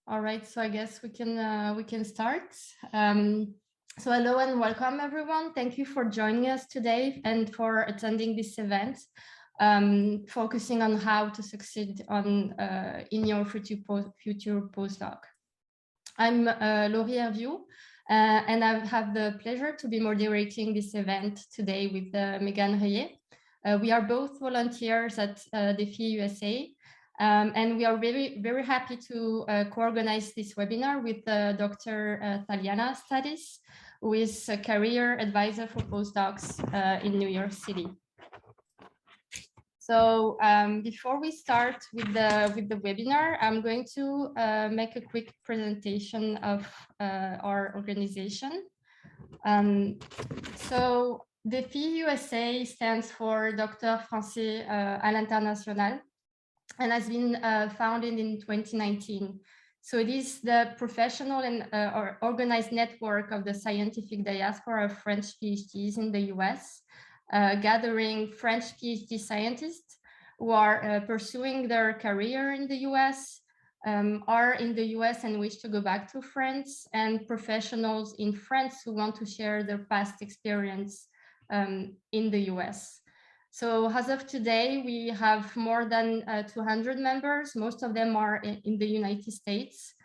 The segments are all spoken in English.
All right, so I guess we can start. So hello and welcome everyone. Thank you for joining us today and for attending this event, focusing on how to succeed on in your future postdoc. I'm Laurie Hervieux, and I have the pleasure to be moderating this event today with Megan Reyet. We are both volunteers at DEFI USA. And we are very happy to co-organize this webinar with Dr. Thalyana Stathis, who is a career advisor for postdocs in New York City. So before we start with the webinar, I'm going to make a quick presentation of our organization. So DEFI USA stands for Docteur Français à l'International, and has been founded in 2019. So it is the professional and or organized network of the scientific diaspora of French PhDs in the US, gathering French PhD scientists who are pursuing their career in the US, are in the US and wish to go back to France, and professionals in France who want to share their past experience in the US. So as of today, we have more than 200 members. Most of them are in the United States.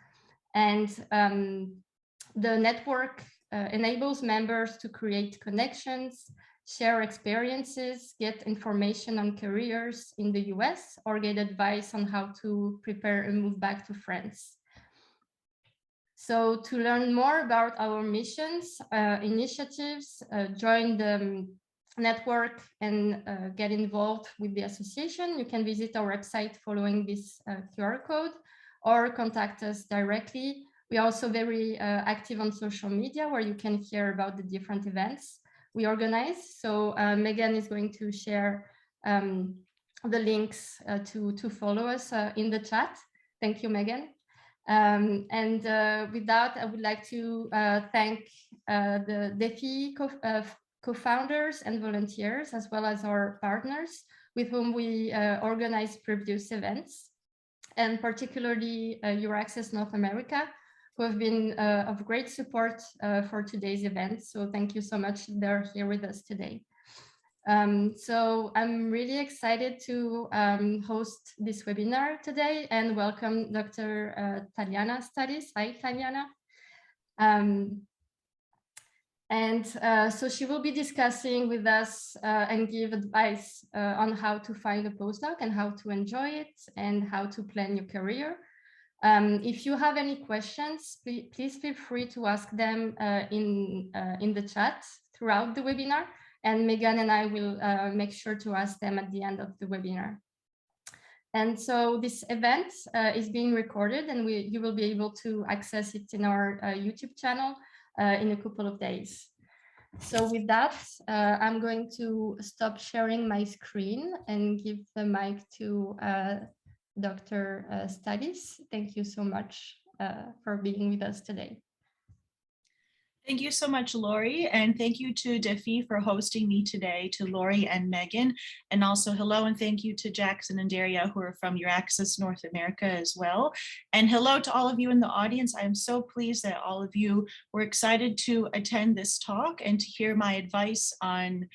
And the network enables members to create connections, share experiences, get information on careers in the US, or get advice on how to prepare a move back to France. So to learn more about our missions, initiatives, join the network and get involved with the association, you can visit our website following this QR code or contact us directly. We are also very active on social media, where you can hear about the different events we organize. So Megan is going to share the links to follow us in the chat. Thank you, Megan. And with that, I would like to thank the DEFI co-founders and volunteers, as well as our partners with whom we organize previous events, and particularly Euraccess North America, who have been of great support for today's event. So thank you so much. They're here with us today. So I'm really excited to host this webinar today and welcome Dr. Thalyana Stathis. Hi, Thalyana. So she will be discussing with us and give advice on how to find a postdoc and how to enjoy it and how to plan your career. If you have any questions, please feel free to ask them in the chat throughout the webinar, and Megan and I will make sure to ask them at the end of the webinar. And so this event is being recorded, and you will be able to access it in our YouTube channel in a couple of days. So with that, I'm going to stop sharing my screen and give the mic to Dr. Stathis. Thank you so much for being with us today. Thank you so much, Laurie, and thank you to DEFI for hosting me today, to Laurie and Megan, and also hello and thank you to Jackson and Daria, who are from Euraccess North America as well. And hello to all of you in the audience. I am so pleased that all of you were excited to attend this talk and to hear my advice on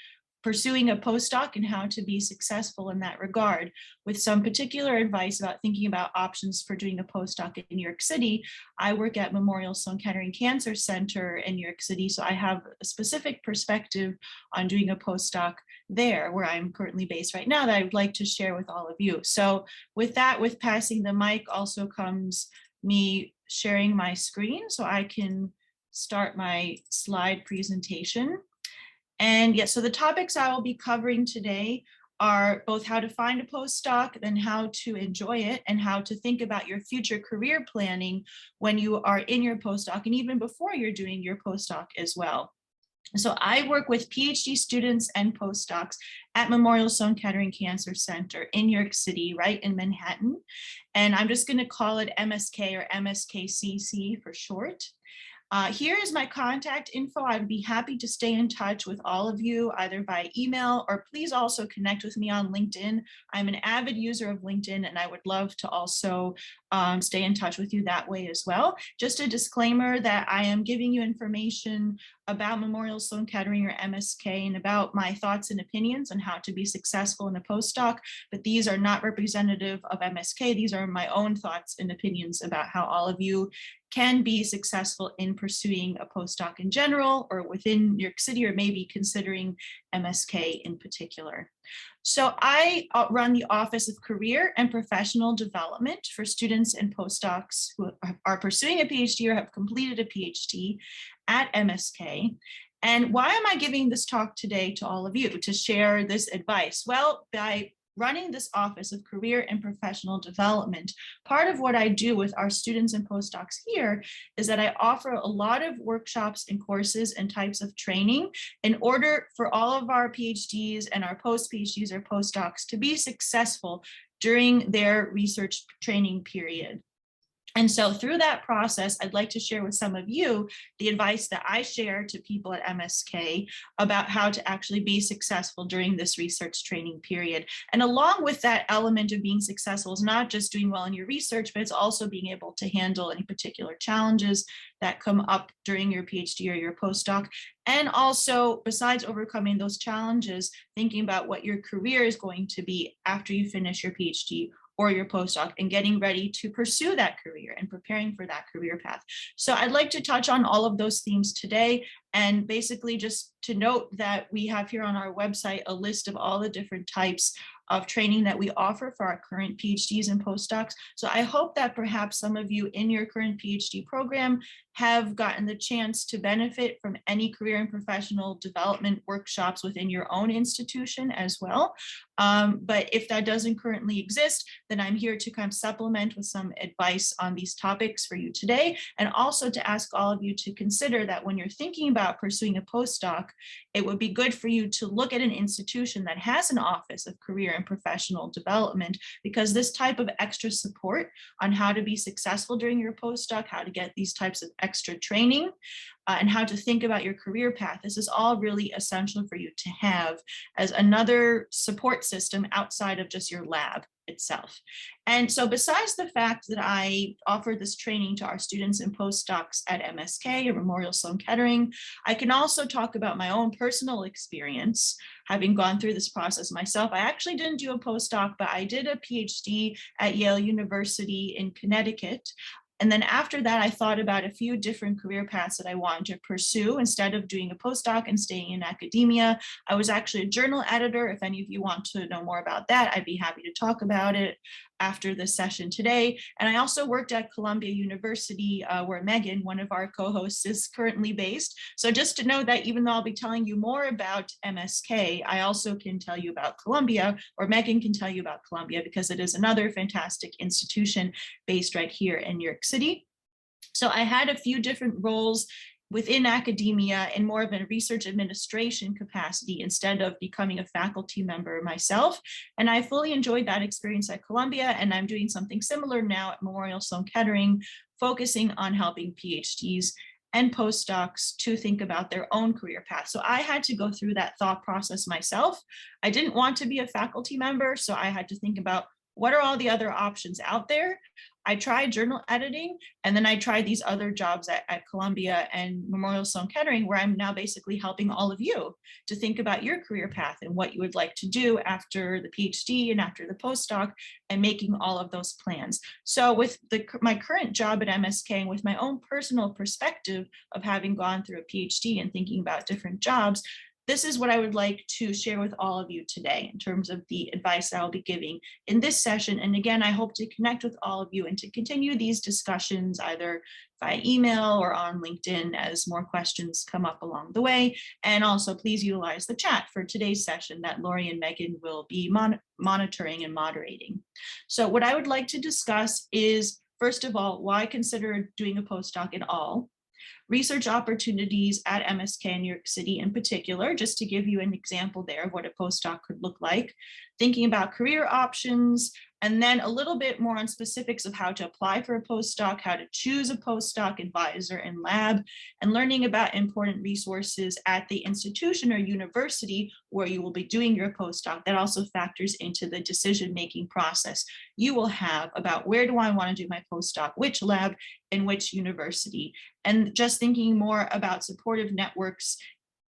pursuing a postdoc and how to be successful in that regard, with some particular advice about thinking about options for doing a postdoc in New York City. I work at Memorial Sloan Kettering Cancer Center in New York City, so I have a specific perspective on doing a postdoc there, where I'm currently based right now, that I would like to share with all of you. So with that, with passing the mic also comes me sharing my screen so I can start my slide presentation. And yes, so the topics I will be covering today are both how to find a postdoc, then how to enjoy it, and how to think about your future career planning when you are in your postdoc and even before you're doing your postdoc as well. So I work with PhD students and postdocs at Memorial Sloan Kettering Cancer Center in New York City, right in Manhattan. And I'm just going to call it MSK or MSKCC for short. Here is my contact info. I'd be happy to stay in touch with all of you, either by email, or please also connect with me on LinkedIn. I'm an avid user of LinkedIn, and I would love to also stay in touch with you that way as well. Just a disclaimer that I am giving you information about Memorial Sloan Kettering or MSK and about my thoughts and opinions on how to be successful in a postdoc, but these are not representative of MSK. These are my own thoughts and opinions about how all of you can be successful in pursuing a postdoc in general or within New York City, or maybe considering MSK in particular. So I run the Office of Career and Professional Development for students and postdocs who are pursuing a PhD or have completed a PhD at MSK. And why am I giving this talk today to all of you to share this advice? Well, by running this Office of Career and Professional Development, part of what I do with our students and postdocs here is that I offer a lot of workshops and courses and types of training in order for all of our PhDs and our post-PhDs or postdocs to be successful during their research training period. And so through that process, I'd like to share with some of you the advice that I share to people at MSK about how to actually be successful during this research training period. And along with that element of being successful is not just doing well in your research, but it's also being able to handle any particular challenges that come up during your PhD or your postdoc. And also, besides overcoming those challenges, thinking about what your career is going to be after you finish your PhD or your postdoc and getting ready to pursue that career and preparing for that career path. So I'd like to touch on all of those themes today, and basically just to note that we have here on our website a list of all the different types of training that we offer for our current PhDs and postdocs. So I hope that perhaps some of you in your current PhD program have gotten the chance to benefit from any career and professional development workshops within your own institution as well. But if that doesn't currently exist, then I'm here to kind of supplement with some advice on these topics for you today, and also to ask all of you to consider that when you're thinking about pursuing a postdoc, it would be good for you to look at an institution that has an Office of Career and Professional Development, because this type of extra support on how to be successful during your postdoc, how to get these types of extra training, and how to think about your career path, this is all really essential for you to have as another support system outside of just your lab itself. And so besides the fact that I offer this training to our students and postdocs at MSK or Memorial Sloan Kettering, I can also talk about my own personal experience, having gone through this process myself. I actually didn't do a postdoc, but I did a PhD at Yale University in Connecticut. And then after that, I thought about a few different career paths that I wanted to pursue. Instead of doing a postdoc and staying in academia, I was actually a journal editor. If any of you want to know more about that, I'd be happy to talk about it after this session today. And I also worked at Columbia University, where Megan, one of our co-hosts, is currently based. So just to know that even though I'll be telling you more about MSK, I also can tell you about Columbia, or Megan can tell you about Columbia, because it is another fantastic institution based right here in New York City. So I had a few different roles within academia in more of a research administration capacity instead of becoming a faculty member myself. And I fully enjoyed that experience at Columbia, and I'm doing something similar now at Memorial Sloan Kettering, focusing on helping PhDs and postdocs to think about their own career path. So I had to go through that thought process myself. I didn't want to be a faculty member, so I had to think about what are all the other options out there. I tried journal editing, and then I tried these other jobs at Columbia and Memorial Sloan Kettering, where I'm now basically helping all of you to think about your career path and what you would like to do after the PhD and after the postdoc, and making all of those plans. So with my current job at MSK, and with my own personal perspective of having gone through a PhD and thinking about different jobs, this is what I would like to share with all of you today in terms of the advice I'll be giving in this session. And again, I hope to connect with all of you and to continue these discussions either via email or on LinkedIn as more questions come up along the way. And also please utilize the chat for today's session that Lori and Megan will be monitoring and moderating. So what I would like to discuss is, first of all, why consider doing a postdoc at all? Research opportunities at MSK in New York City in particular, just to give you an example there of what a postdoc could look like. Thinking about career options, and then a little bit more on specifics of how to apply for a postdoc, how to choose a postdoc advisor and lab, and learning about important resources at the institution or university where you will be doing your postdoc. That also factors into the decision-making process you will have about where do I want to do my postdoc, which lab, and which university, and just thinking more about supportive networks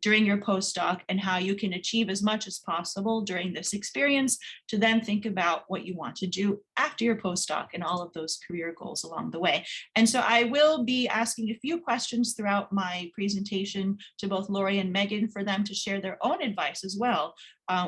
during your postdoc and how you can achieve as much as possible during this experience to then think about what you want to do after your postdoc and all of those career goals along the way. And so I will be asking a few questions throughout my presentation to both Lori and Megan for them to share their own advice as well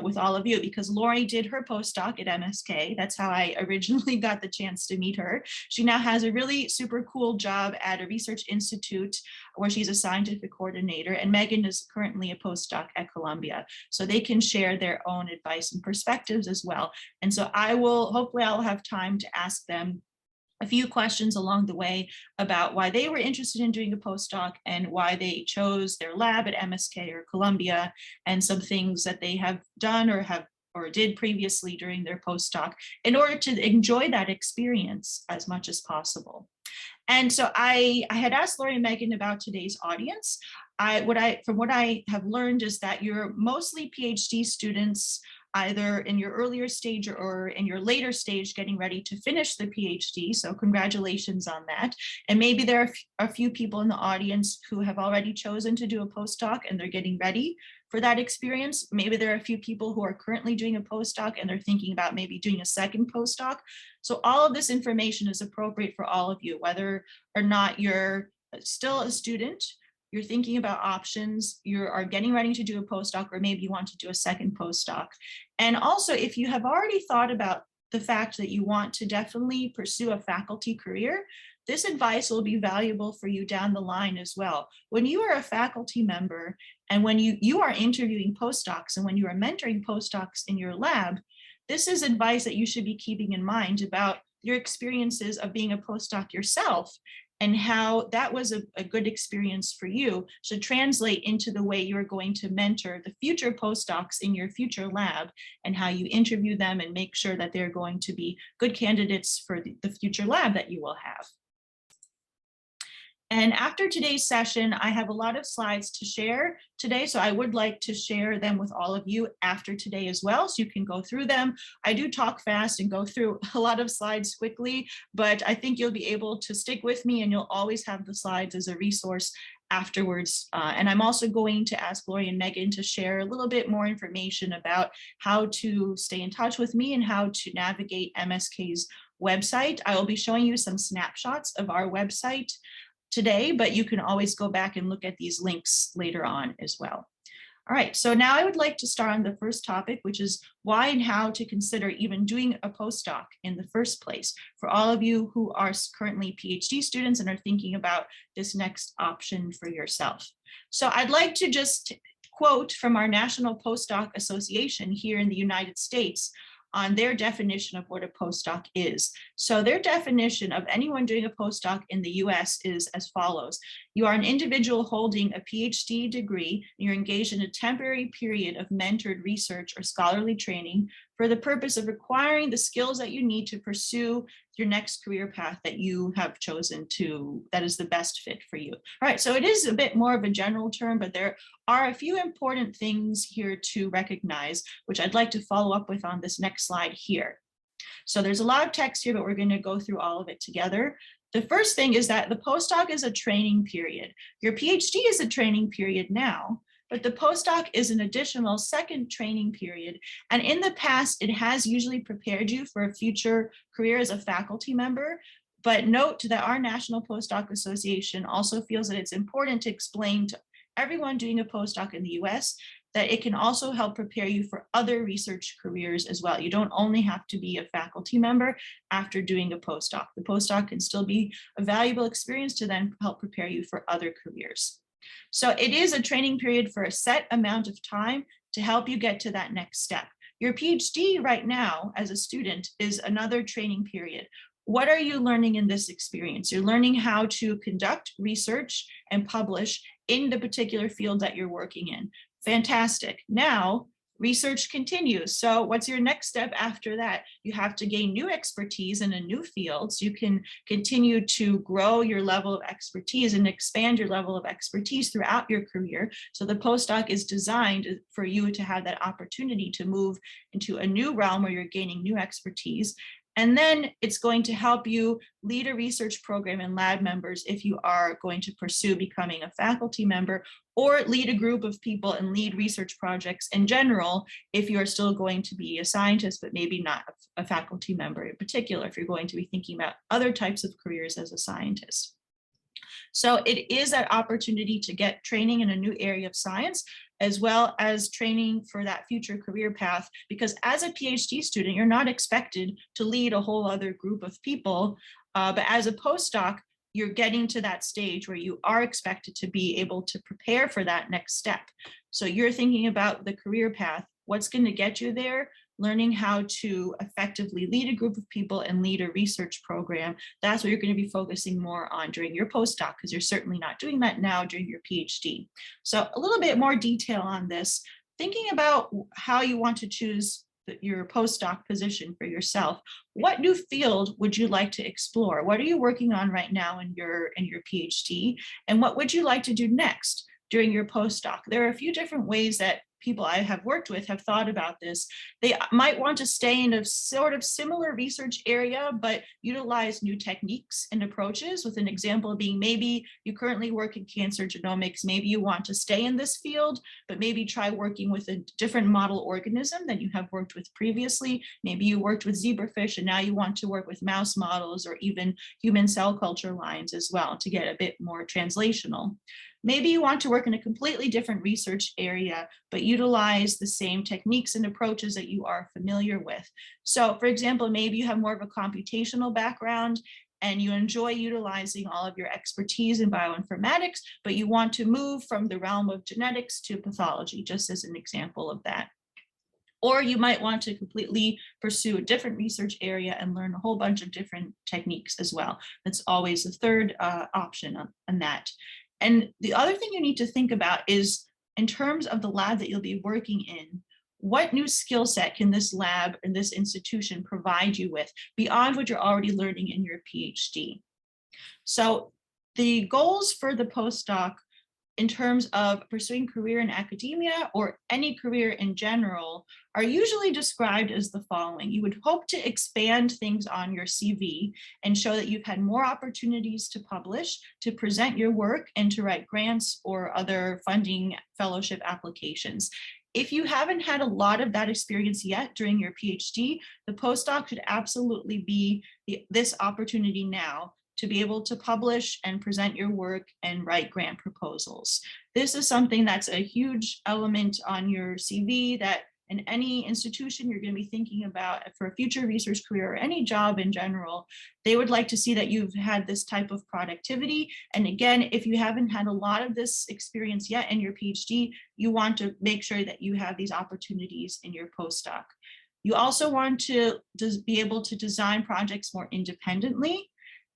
with all of you, because Lori did her postdoc at MSK. That's how I originally got the chance to meet her. She now has a really super cool job at a research institute where she's a scientific coordinator, and Megan is currently a postdoc at Columbia. So they can share their own advice and perspectives as well. And so hopefully I'll have time to ask them a few questions along the way about why they were interested in doing a postdoc and why they chose their lab at MSK or Columbia, and some things that they have done or did previously during their postdoc in order to enjoy that experience as much as possible. And so I had asked Lori and Megan about today's audience. From what I have learned is that you're mostly PhD students, either in your earlier stage or in your later stage getting ready to finish the PhD. So congratulations on that. And maybe there are a few people in the audience who have already chosen to do a postdoc and they're getting ready for that experience. Maybe there are a few people who are currently doing a postdoc and they're thinking about maybe doing a second postdoc. So all of this information is appropriate for all of you, whether or not you're still a student, you're thinking about options, you are getting ready to do a postdoc, or maybe you want to do a second postdoc. And also, if you have already thought about the fact that you want to definitely pursue a faculty career, this advice will be valuable for you down the line as well. When you are a faculty member and when you are interviewing postdocs and when you are mentoring postdocs in your lab, this is advice that you should be keeping in mind about your experiences of being a postdoc yourself, and how that was a good experience for you should translate into the way you're going to mentor the future postdocs in your future lab, and how you interview them and make sure that they're going to be good candidates for the future lab that you will have. And after today's session, I have a lot of slides to share today, so I would like to share them with all of you after today as well, so you can go through them. I do talk fast and go through a lot of slides quickly, but I think you'll be able to stick with me and you'll always have the slides as a resource afterwards. And I'm also going to ask Lori and Megan to share a little bit more information about how to stay in touch with me and how to navigate MSK's website. I will be showing you some snapshots of our website today, but you can always go back and look at these links later on as well. All right, so now I would like to start on the first topic, which is why and how to consider even doing a postdoc in the first place for all of you who are currently PhD students and are thinking about this next option for yourself. So I'd like to just quote from our National Postdoc Association here in the United States on their definition of what a postdoc is. So their definition of anyone doing a postdoc in the US is as follows. You are an individual holding a PhD degree, and you're engaged in a temporary period of mentored research or scholarly training for the purpose of acquiring the skills that you need to pursue your next career path that you have chosen that is the best fit for you. All right, so it is a bit more of a general term, but there are a few important things here to recognize, which I'd like to follow up with on this next slide here. So there's a lot of text here, but we're going to go through all of it together. The first thing is that the postdoc is a training period. Your PhD is a training period now, but the postdoc is an additional second training period. And in the past, it has usually prepared you for a future career as a faculty member. But note that our National Postdoc Association also feels that it's important to explain to everyone doing a postdoc in the US that it can also help prepare you for other research careers as well. You don't only have to be a faculty member after doing a postdoc. The postdoc can still be a valuable experience to then help prepare you for other careers. So it is a training period for a set amount of time to help you get to that next step. Your PhD right now as a student is another training period. What are you learning in this experience? You're learning how to conduct research and publish in the particular field that you're working in. Fantastic. Now, Research continues. So what's your next step after that? You have to gain new expertise in a new field so you can continue to grow your level of expertise and expand your level of expertise throughout your career. So the postdoc is designed for you to have that opportunity to move into a new realm where you're gaining new expertise. And then it's going to help you lead a research program and lab members if you are going to pursue becoming a faculty member, or lead a group of people and lead research projects in general if you are still going to be a scientist, but maybe not a faculty member in particular, if you're going to be thinking about other types of careers as a scientist. So it is that opportunity to get training in a new area of science, as well as training for that future career path, because as a PhD student, you're not expected to lead a whole other group of people, but as a postdoc, you're getting to that stage where you are expected to be able to prepare for that next step. So you're thinking about the career path, what's going to get you there, learning how to effectively lead a group of people and lead a research program. That's what you're going to be focusing more on during your postdoc, because you're certainly not doing that now during your PhD. So a little bit more detail on this, thinking about how you want to choose your postdoc position for yourself. What new field would you like to explore? What are you working on right now in your PhD? And what would you like to do next during your postdoc? There are a few different ways that people I have worked with have thought about this. They might want to stay in a sort of similar research area, but utilize new techniques and approaches, with an example being maybe you currently work in cancer genomics, maybe you want to stay in this field, but maybe try working with a different model organism than you have worked with previously. Maybe you worked with zebrafish and now you want to work with mouse models or even human cell culture lines as well to get a bit more translational. Maybe you want to work in a completely different research area, but utilize the same techniques and approaches that you are familiar with. So for example, maybe you have more of a computational background and you enjoy utilizing all of your expertise in bioinformatics, but you want to move from the realm of genetics to pathology, just as an example of that. Or you might want to completely pursue a different research area and learn a whole bunch of different techniques as well. That's always the third option on that. And the other thing you need to think about is, in terms of the lab that you'll be working in, what new skill set can this lab and this institution provide you with beyond what you're already learning in your PhD? So the goals for the postdoc in terms of pursuing career in academia or any career in general are usually described as the following. You would hope to expand things on your CV and show that you've had more opportunities to publish, to present your work, and to write grants or other funding fellowship applications. If you haven't had a lot of that experience yet during your PhD, the postdoc should absolutely be this opportunity now to be able to publish and present your work and write grant proposals. This is something that's a huge element on your CV that in any institution you're going to be thinking about for a future research career or any job in general, they would like to see that you've had this type of productivity. And again, if you haven't had a lot of this experience yet in your PhD, you want to make sure that you have these opportunities in your postdoc. You also want to be able to design projects more independently,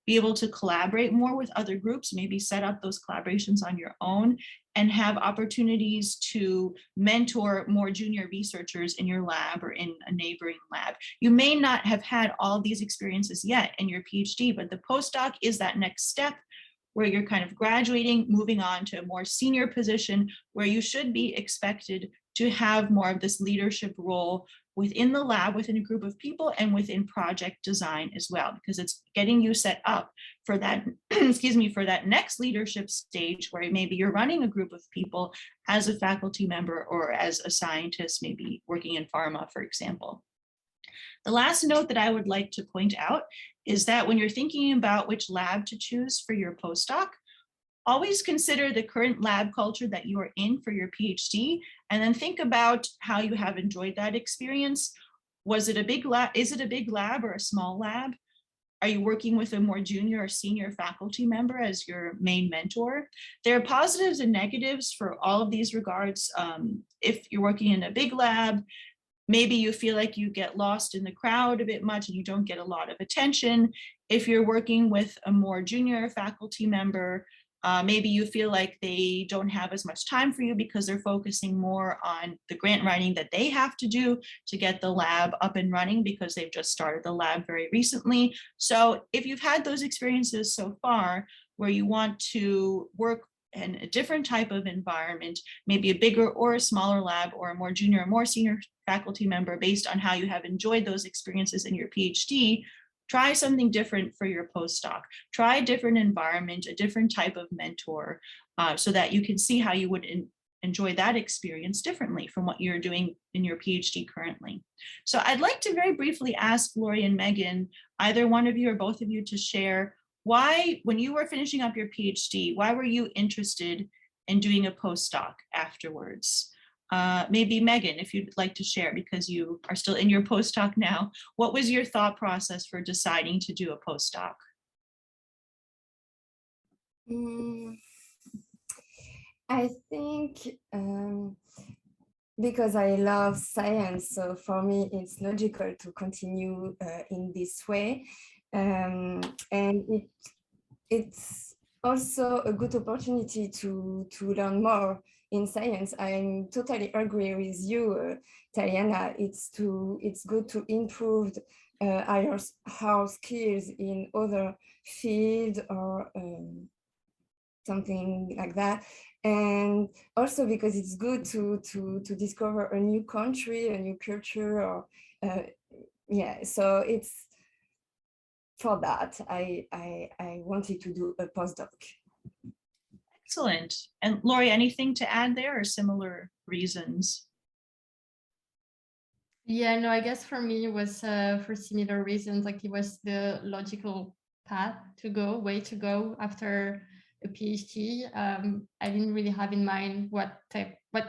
be able to collaborate more with other groups, maybe set up those collaborations on your own, and have opportunities to mentor more junior researchers in your lab or in a neighboring lab. You may not have had all these experiences yet in your PhD, but the postdoc is that next step where you're kind of graduating, moving on to a more senior position where you should be expected to have more of this leadership role within the lab, within a group of people, and within project design as well, because it's getting you set up for that, excuse me, for that next leadership stage where maybe you're running a group of people as a faculty member or as a scientist, maybe working in pharma, for example. The last note that I would like to point out is that when you're thinking about which lab to choose for your postdoc, always consider the current lab culture that you are in for your PhD, and then think about how you have enjoyed that experience. Was it a big lab? Is it a big lab or a small lab? Are you working with a more junior or senior faculty member as your main mentor? There are positives and negatives for all of these regards. If you're working in a big lab, maybe you feel like you get lost in the crowd a bit much and you don't get a lot of attention. If you're working with a more junior faculty member, Maybe you feel like they don't have as much time for you because they're focusing more on the grant writing that they have to do to get the lab up and running because they've just started the lab very recently. So if you've had those experiences so far where you want to work in a different type of environment, maybe a bigger or a smaller lab or a more junior or more senior faculty member based on how you have enjoyed those experiences in your PhD, try something different for your postdoc. Try a different environment, a different type of mentor, so that you can see how you would enjoy that experience differently from what you're doing in your PhD currently. So I'd like to very briefly ask Lori and Megan, either one of you or both of you, to share why, when you were finishing up your PhD, why were you interested in doing a postdoc afterwards? Maybe Megan, if you'd like to share, because you are still in your postdoc now, what was your thought process for deciding to do a postdoc? I think because I love science, so for me it's logical to continue in this way. And it's also a good opportunity to learn more in science. I totally agree with you, Thalyana. It's good to improve our skills in other fields or something like that. And also because it's good to discover a new country, a new culture, or yeah. So it's for that I wanted to do a postdoc. Excellent. And Lori, anything to add there or similar reasons? Yeah, no, I guess for me it was for similar reasons, like it was the logical way to go after a PhD. I didn't really have in mind what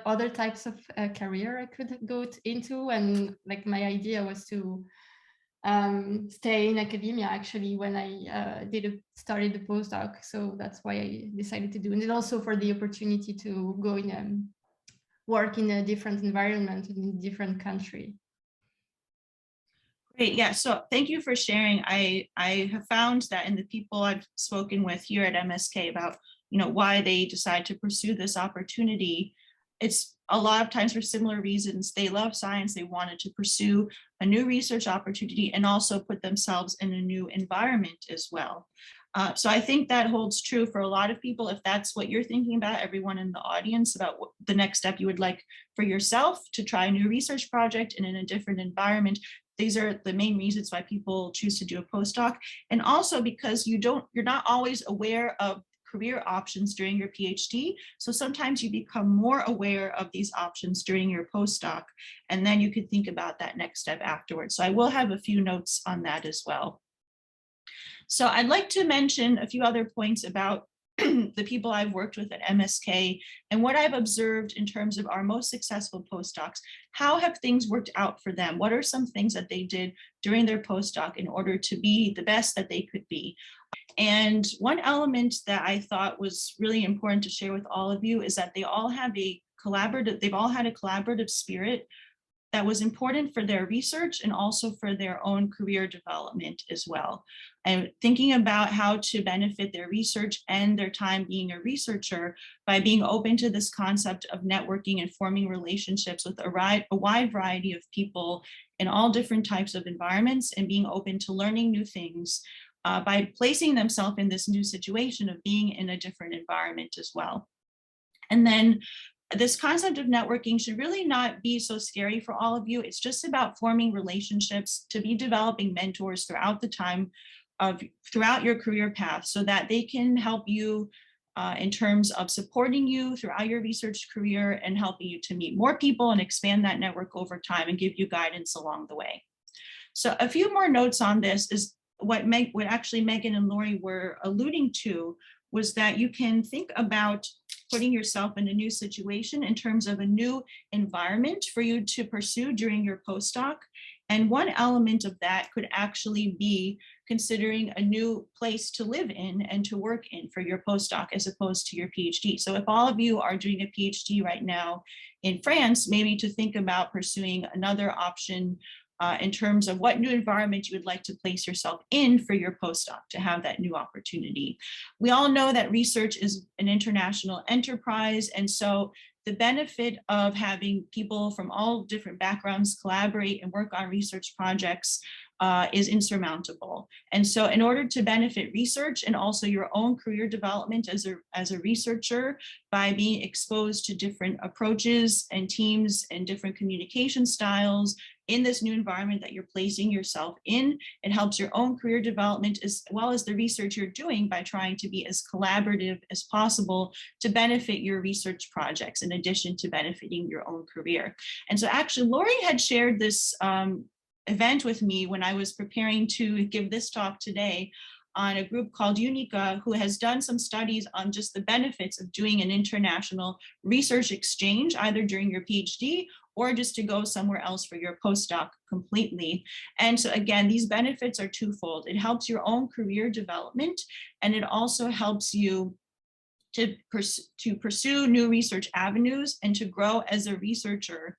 other types of career I could go into, and like my idea was to stay in academia actually when I started the postdoc. So that's why I decided to do it. And also for the opportunity to go in work in a different environment in a different country. Great, yeah, so thank you for sharing. I have found that in the people I've spoken with here at MSK about, why they decide to pursue this opportunity, it's a lot of times for similar reasons. They love science, they wanted to pursue a new research opportunity and also put themselves in a new environment as well. So I think that holds true for a lot of people. If that's what you're thinking about, everyone in the audience, about what the next step you would like for yourself to try a new research project and in a different environment, these are the main reasons why people choose to do a postdoc. And also because you're not always aware of career options during your PhD. So sometimes you become more aware of these options during your postdoc, and then you could think about that next step afterwards. So I will have a few notes on that as well. So I'd like to mention a few other points about the people I've worked with at MSK and what I've observed in terms of our most successful postdocs. How have things worked out for them? What are some things that they did during their postdoc in order to be the best that they could be? And one element that I thought was really important to share with all of you is that they've all had a collaborative spirit that was important for their research and also for their own career development as well. And thinking about how to benefit their research and their time being a researcher by being open to this concept of networking and forming relationships with a wide variety of people in all different types of environments, and being open to learning new things by placing themselves in this new situation of being in a different environment as well. And then this concept of networking should really not be so scary for all of you. It's just about forming relationships, to be developing mentors throughout your career path, so that they can help you in terms of supporting you throughout your research career and helping you to meet more people and expand that network over time and give you guidance along the way. So a few more notes on this is what actually Megan and Lori were alluding to, was that you can think about putting yourself in a new situation in terms of a new environment for you to pursue during your postdoc. And one element of that could actually be considering a new place to live in and to work in for your postdoc as opposed to your PhD. So if all of you are doing a PhD right now in France, maybe to think about pursuing another option in terms of what new environment you would like to place yourself in for your postdoc to have that new opportunity. We all know that research is an international enterprise, and so the benefit of having people from all different backgrounds collaborate and work on research projects is insurmountable. And so in order to benefit research and also your own career development as a researcher, by being exposed to different approaches and teams and different communication styles in this new environment that you're placing yourself in, it helps your own career development as well as the research you're doing by trying to be as collaborative as possible to benefit your research projects in addition to benefiting your own career. And so actually Lori had shared this event with me when I was preparing to give this talk today on a group called Unica, who has done some studies on just the benefits of doing an international research exchange, either during your PhD or just to go somewhere else for your postdoc completely. And so again, these benefits are twofold. It helps your own career development, and it also helps you to pursue new research avenues and to grow as a researcher.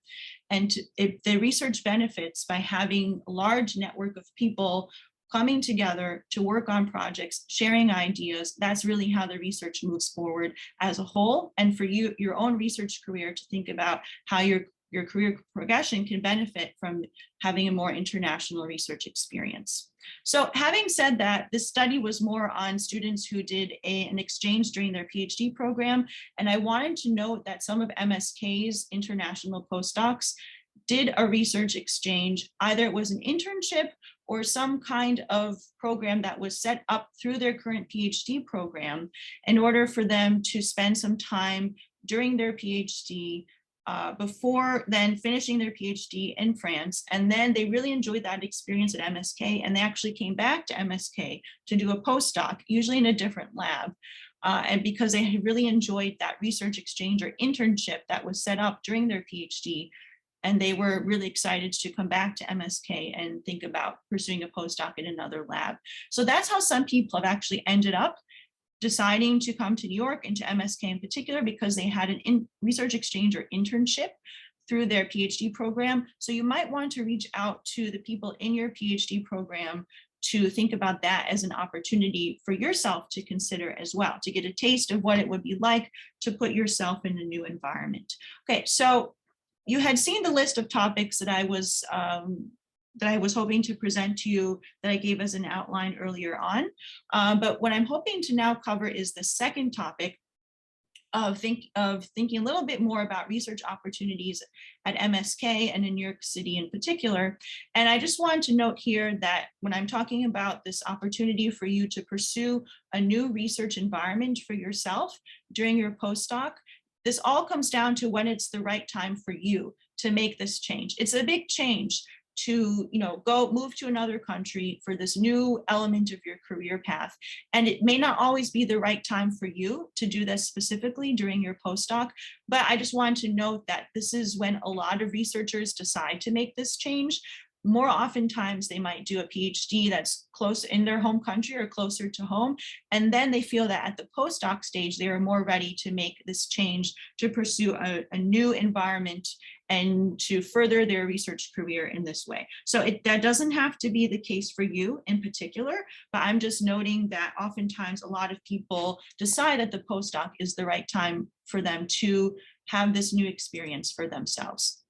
And the research benefits by having a large network of people coming together to work on projects, sharing ideas. That's really how the research moves forward as a whole. And for you, your own research career, to think about how your career progression can benefit from having a more international research experience. So having said that, this study was more on students who did an exchange during their PhD program. And I wanted to note that some of MSK's international postdocs did a research exchange. Either it was an internship or some kind of program that was set up through their current PhD program in order for them to spend some time during their PhD before then finishing their PhD in France. And then they really enjoyed that experience at MSK, and they actually came back to MSK to do a postdoc, usually in a different lab. And because they had really enjoyed that research exchange or internship that was set up during their PhD, and they were really excited to come back to MSK and think about pursuing a postdoc in another lab. So that's how some people have actually ended up deciding to come to New York and to MSK in particular, because they had an research exchange or internship through their PhD program. So you might want to reach out to the people in your PhD program to think about that as an opportunity for yourself to consider as well, to get a taste of what it would be like to put yourself in a new environment. Okay, so you had seen the list of topics that I was hoping to present to you, that I gave as an outline earlier on. But what I'm hoping to now cover is the second topic of thinking a little bit more about research opportunities at MSK and in New York City in particular. And I just wanted to note here that when I'm talking about this opportunity for you to pursue a new research environment for yourself during your postdoc, this all comes down to when it's the right time for you to make this change. It's a big change to move to another country for this new element of your career path. And it may not always be the right time for you to do this specifically during your postdoc, but I just wanted to note that this is when a lot of researchers decide to make this change. More oftentimes they might do a PhD that's close in their home country or closer to home. And then they feel that at the postdoc stage, they are more ready to make this change to pursue a new environment and to further their research career in this way. So that doesn't have to be the case for you in particular, but I'm just noting that oftentimes a lot of people decide that the postdoc is the right time for them to have this new experience for themselves.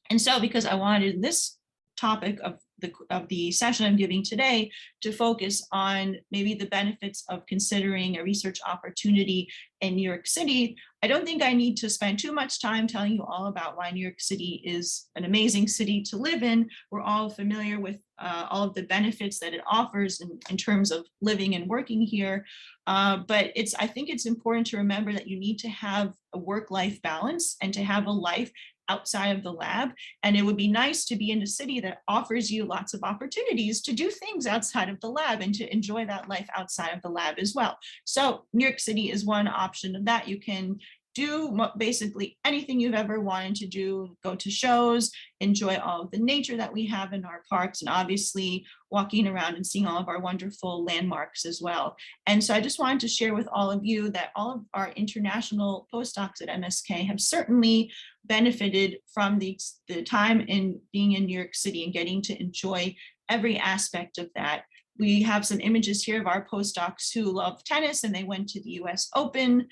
And so because I wanted this topic of the session I'm giving today to focus on maybe the benefits of considering a research opportunity in New York City, I don't think I need to spend too much time telling you all about why New York City is an amazing city to live in. We're all familiar with all of the benefits that it offers in terms of living and working here. But I think it's important to remember that you need to have a work-life balance and to have a life outside of the lab. And it would be nice to be in a city that offers you lots of opportunities to do things outside of the lab and to enjoy that life outside of the lab as well. So New York City is one option of that. You can do basically anything you've ever wanted to do, go to shows, enjoy all of the nature that we have in our parks, and obviously walking around and seeing all of our wonderful landmarks as well. And so I just wanted to share with all of you that all of our international postdocs at MSK have certainly benefited from the time in being in New York City and getting to enjoy every aspect of that. We have some images here of our postdocs who love tennis and they went to the US Open.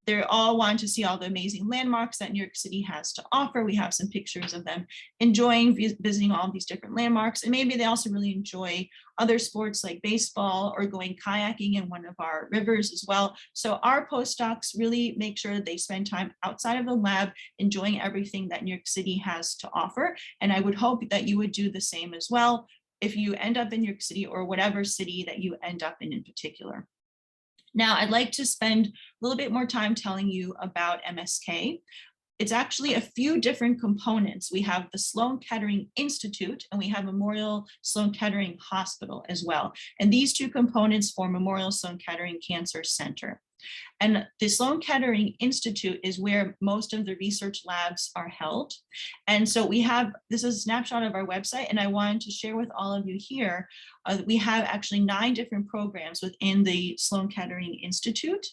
They all want to see all the amazing landmarks that New York City has to offer. We have some pictures of them enjoying visiting all these different landmarks. And maybe they also really enjoy other sports like baseball or going kayaking in one of our rivers as well. So our postdocs really make sure that they spend time outside of the lab, enjoying everything that New York City has to offer. And I would hope that you would do the same as well if you end up in New York City or whatever city that you end up in particular. Now, I'd like to spend a little bit more time telling you about MSK. It's actually a few different components. We have the Sloan Kettering Institute and we have Memorial Sloan Kettering Hospital as well. And these two components form Memorial Sloan Kettering Cancer Center. And the Sloan Kettering Institute is where most of the research labs are held. And so we have, this is a snapshot of our website, and I wanted to share with all of you here, we have actually 9 different programs within the Sloan Kettering Institute.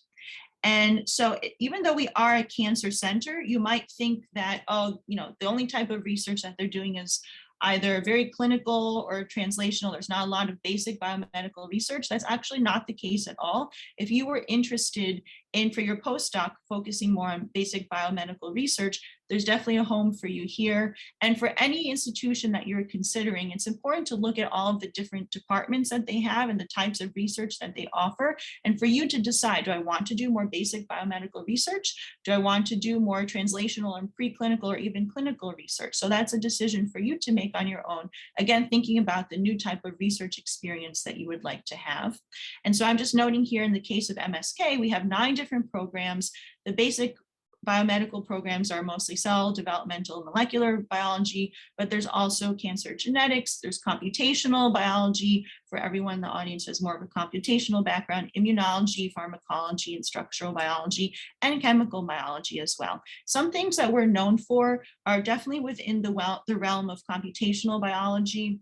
And so even though we are a cancer center, you might think that, oh, you know, the only type of research that they're doing is either very clinical or translational. There's not a lot of basic biomedical research. That's actually not the case at all. If you were interested in, for your postdoc, focusing more on basic biomedical research, there's definitely a home for you here. And for any institution that you're considering, it's important to look at all of the different departments that they have and the types of research that they offer. And for you to decide, do I want to do more basic biomedical research? Do I want to do more translational and preclinical or even clinical research? So that's a decision for you to make on your own. Again, thinking about the new type of research experience that you would like to have. And so I'm just noting here in the case of MSK, we have 9 different programs. The basic biomedical programs are mostly cell, developmental, and molecular biology, but there's also cancer genetics, there's computational biology for everyone in the audience who has more of a computational background, immunology, pharmacology, and structural biology, and chemical biology as well. Some things that we're known for are definitely within the realm of computational biology.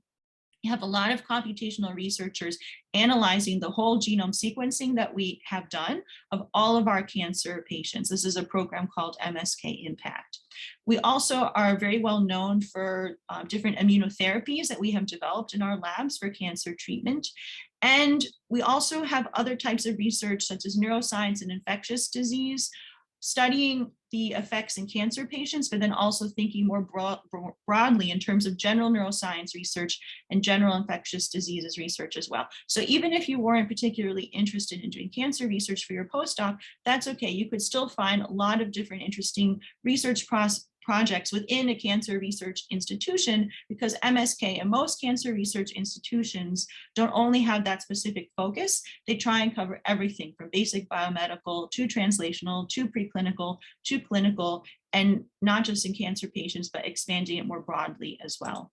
You have a lot of computational researchers analyzing the whole genome sequencing that we have done of all of our cancer patients. This is a program called MSK Impact. We also are very well known for different immunotherapies that we have developed in our labs for cancer treatment. And we also have other types of research such as neuroscience and infectious disease, studying the effects in cancer patients, but then also thinking more broadly in terms of general neuroscience research and general infectious diseases research as well. So even if you weren't particularly interested in doing cancer research for your postdoc, that's okay. You could still find a lot of different interesting research projects within a cancer research institution, because MSK and most cancer research institutions don't only have that specific focus, they try and cover everything from basic biomedical to translational to preclinical to clinical, and not just in cancer patients, but expanding it more broadly as well.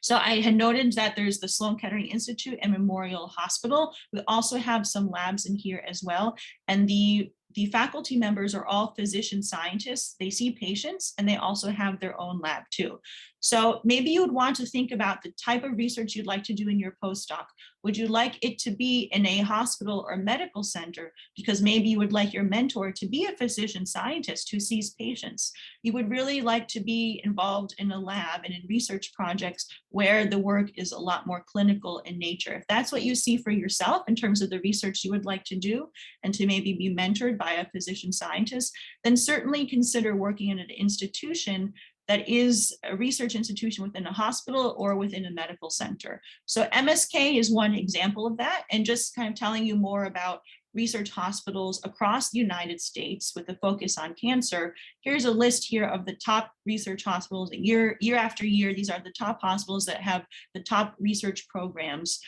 So I had noted that there's the Sloan Kettering Institute and Memorial Hospital. We also have some labs in here as well. And the faculty members are all physician scientists. They see patients and they also have their own lab too. So maybe you would want to think about the type of research you'd like to do in your postdoc. Would you like it to be in a hospital or medical center? Because maybe you would like your mentor to be a physician scientist who sees patients. You would really like to be involved in a lab and in research projects where the work is a lot more clinical in nature. If that's what you see for yourself in terms of the research you would like to do and to maybe be mentored by a physician scientist, then certainly consider working in an institution that is a research institution within a hospital or within a medical center. So MSK is one example of that, and just kind of telling you more about research hospitals across the United States with a focus on cancer. Here's a list here of the top research hospitals year after year. These are the top hospitals that have the top research programs.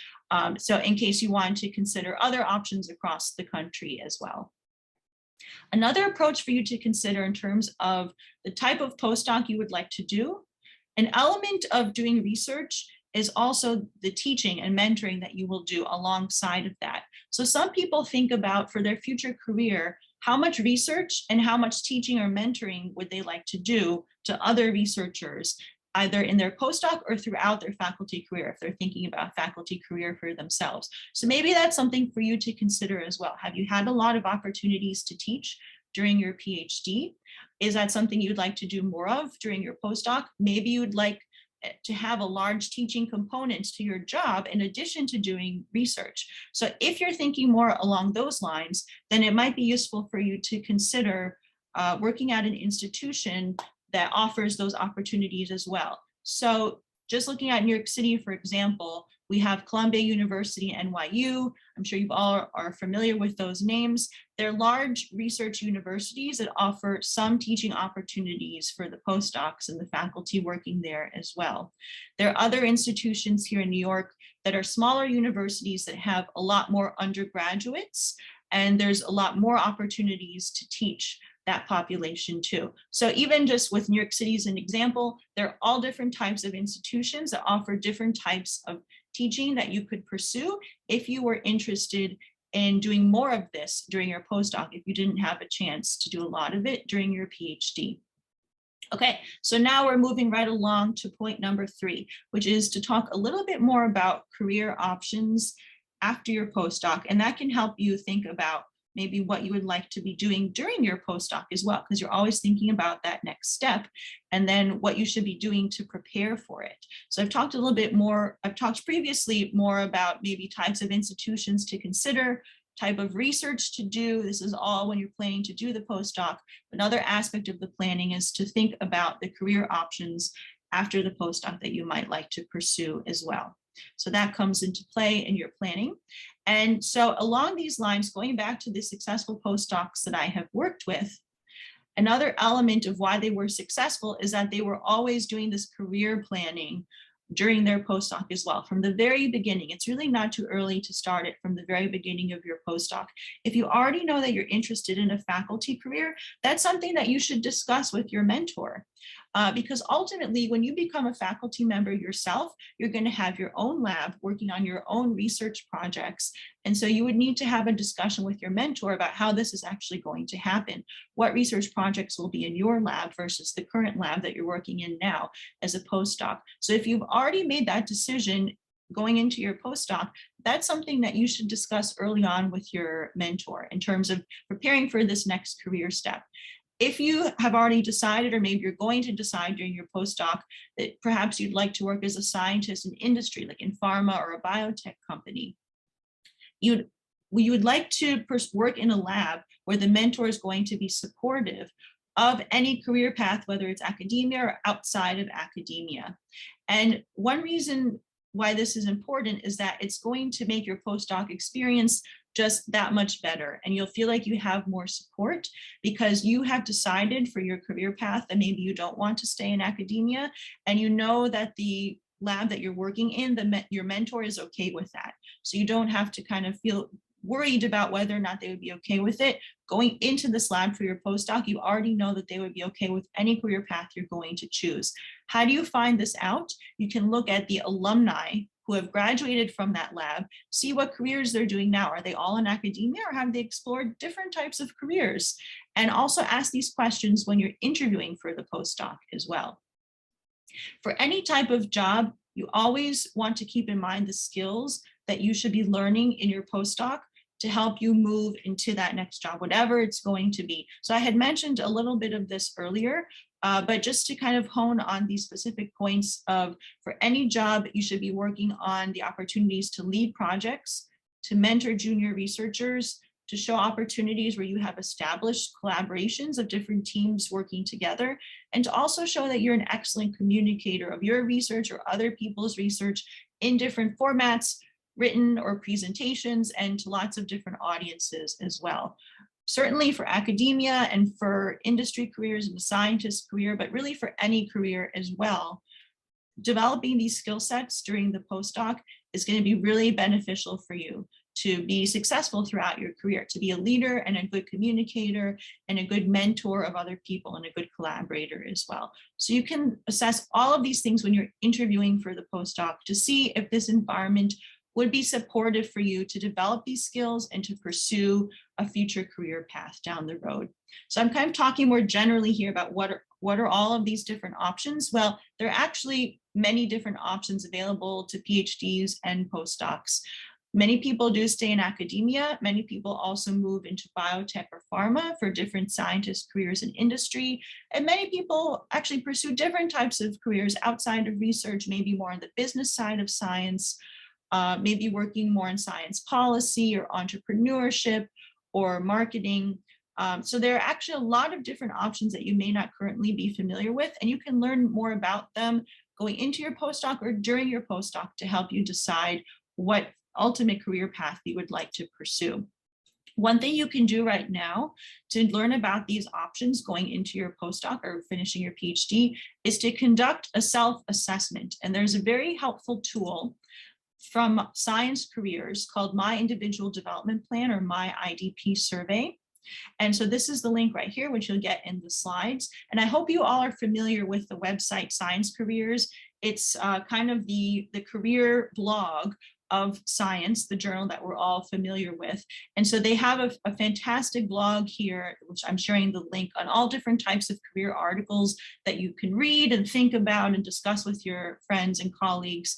So in case you want to consider other options across the country as well. Another approach for you to consider in terms of the type of postdoc you would like to do, an element of doing research is also the teaching and mentoring that you will do alongside of that. So some people think about for their future career, how much research and how much teaching or mentoring would they like to do to other researchers, either in their postdoc or throughout their faculty career, if they're thinking about faculty career for themselves. So maybe that's something for you to consider as well. Have you had a lot of opportunities to teach during your PhD? Is that something you'd like to do more of during your postdoc? Maybe you'd like to have a large teaching component to your job in addition to doing research. So if you're thinking more along those lines, then it might be useful for you to consider working at an institution that offers those opportunities as well. So just looking at New York City, for example, we have Columbia University, NYU. I'm sure you all are familiar with those names. They're large research universities that offer some teaching opportunities for the postdocs and the faculty working there as well. There are other institutions here in New York that are smaller universities that have a lot more undergraduates, and there's a lot more opportunities to teach that population too. So even just with New York City as an example, there are all different types of institutions that offer different types of teaching that you could pursue if you were interested in doing more of this during your postdoc, if you didn't have a chance to do a lot of it during your PhD. Okay, so now we're moving right along to point number 3, which is to talk a little bit more about career options after your postdoc, and that can help you think about maybe what you would like to be doing during your postdoc as well, because you're always thinking about that next step and then what you should be doing to prepare for it. So I've talked a little bit more, I've talked previously more about maybe types of institutions to consider, type of research to do. This is all when you're planning to do the postdoc. Another aspect of the planning is to think about the career options after the postdoc that you might like to pursue as well. So that comes into play in your planning. And so along these lines, going back to the successful postdocs that I have worked with, another element of why they were successful is that they were always doing this career planning during their postdoc as well, from the very beginning. It's really not too early to start it from the very beginning of your postdoc. If you already know that you're interested in a faculty career, that's something that you should discuss with your mentor. Because ultimately, when you become a faculty member yourself, you're going to have your own lab working on your own research projects. And so you would need to have a discussion with your mentor about how this is actually going to happen. What research projects will be in your lab versus the current lab that you're working in now as a postdoc. So if you've already made that decision going into your postdoc, that's something that you should discuss early on with your mentor in terms of preparing for this next career step. If you have already decided, or maybe you're going to decide during your postdoc that perhaps you'd like to work as a scientist in industry, like in pharma or a biotech company, you would like to work in a lab where the mentor is going to be supportive of any career path, whether it's academia or outside of academia. And one reason why this is important is that it's going to make your postdoc experience just that much better. And you'll feel like you have more support because you have decided for your career path that maybe you don't want to stay in academia, and you know that the lab that you're working in, your mentor is okay with that. So you don't have to kind of feel worried about whether or not they would be okay with it. Going into this lab for your postdoc, you already know that they would be okay with any career path you're going to choose. How do you find this out? You can look at the alumni who have graduated from that lab, see what careers they're doing now. Are they all in academia, or have they explored different types of careers? And also ask these questions when you're interviewing for the postdoc as well. For any type of job, you always want to keep in mind the skills that you should be learning in your postdoc to help you move into that next job, whatever it's going to be. So I had mentioned a little bit of this earlier, but just to kind of hone on these specific points of, for any job, you should be working on the opportunities to lead projects, to mentor junior researchers, to show opportunities where you have established collaborations of different teams working together, and to also show that you're an excellent communicator of your research or other people's research in different formats, written or presentations, and to lots of different audiences as well. Certainly for academia and for industry careers and a scientist career, but really for any career as well. Developing these skill sets during the postdoc is going to be really beneficial for you to be successful throughout your career, to be a leader and a good communicator and a good mentor of other people and a good collaborator as well. So you can assess all of these things when you're interviewing for the postdoc to see if this environment would be supportive for you to develop these skills and to pursue a future career path down the road. So I'm kind of talking more generally here about what are all of these different options. Well, there are actually many different options available to PhDs and postdocs. Many people do stay in academia. Many people also move into biotech or pharma for different scientist careers in industry. And many people actually pursue different types of careers outside of research, maybe more on the business side of science, maybe working more in science policy or entrepreneurship or marketing. So there are actually a lot of different options that you may not currently be familiar with, and you can learn more about them going into your postdoc or during your postdoc to help you decide what ultimate career path you would like to pursue. One thing you can do right now to learn about these options going into your postdoc or finishing your PhD is to conduct a self-assessment. And there's a very helpful tool from Science Careers called My Individual Development Plan, or My IDP Survey. And so this is the link right here, which you'll get in the slides. And I hope you all are familiar with the website Science Careers. It's kind of the career blog of science, the journal that we're all familiar with. And so they have a fantastic blog here, which I'm sharing the link on all different types of career articles that you can read and think about and discuss with your friends and colleagues,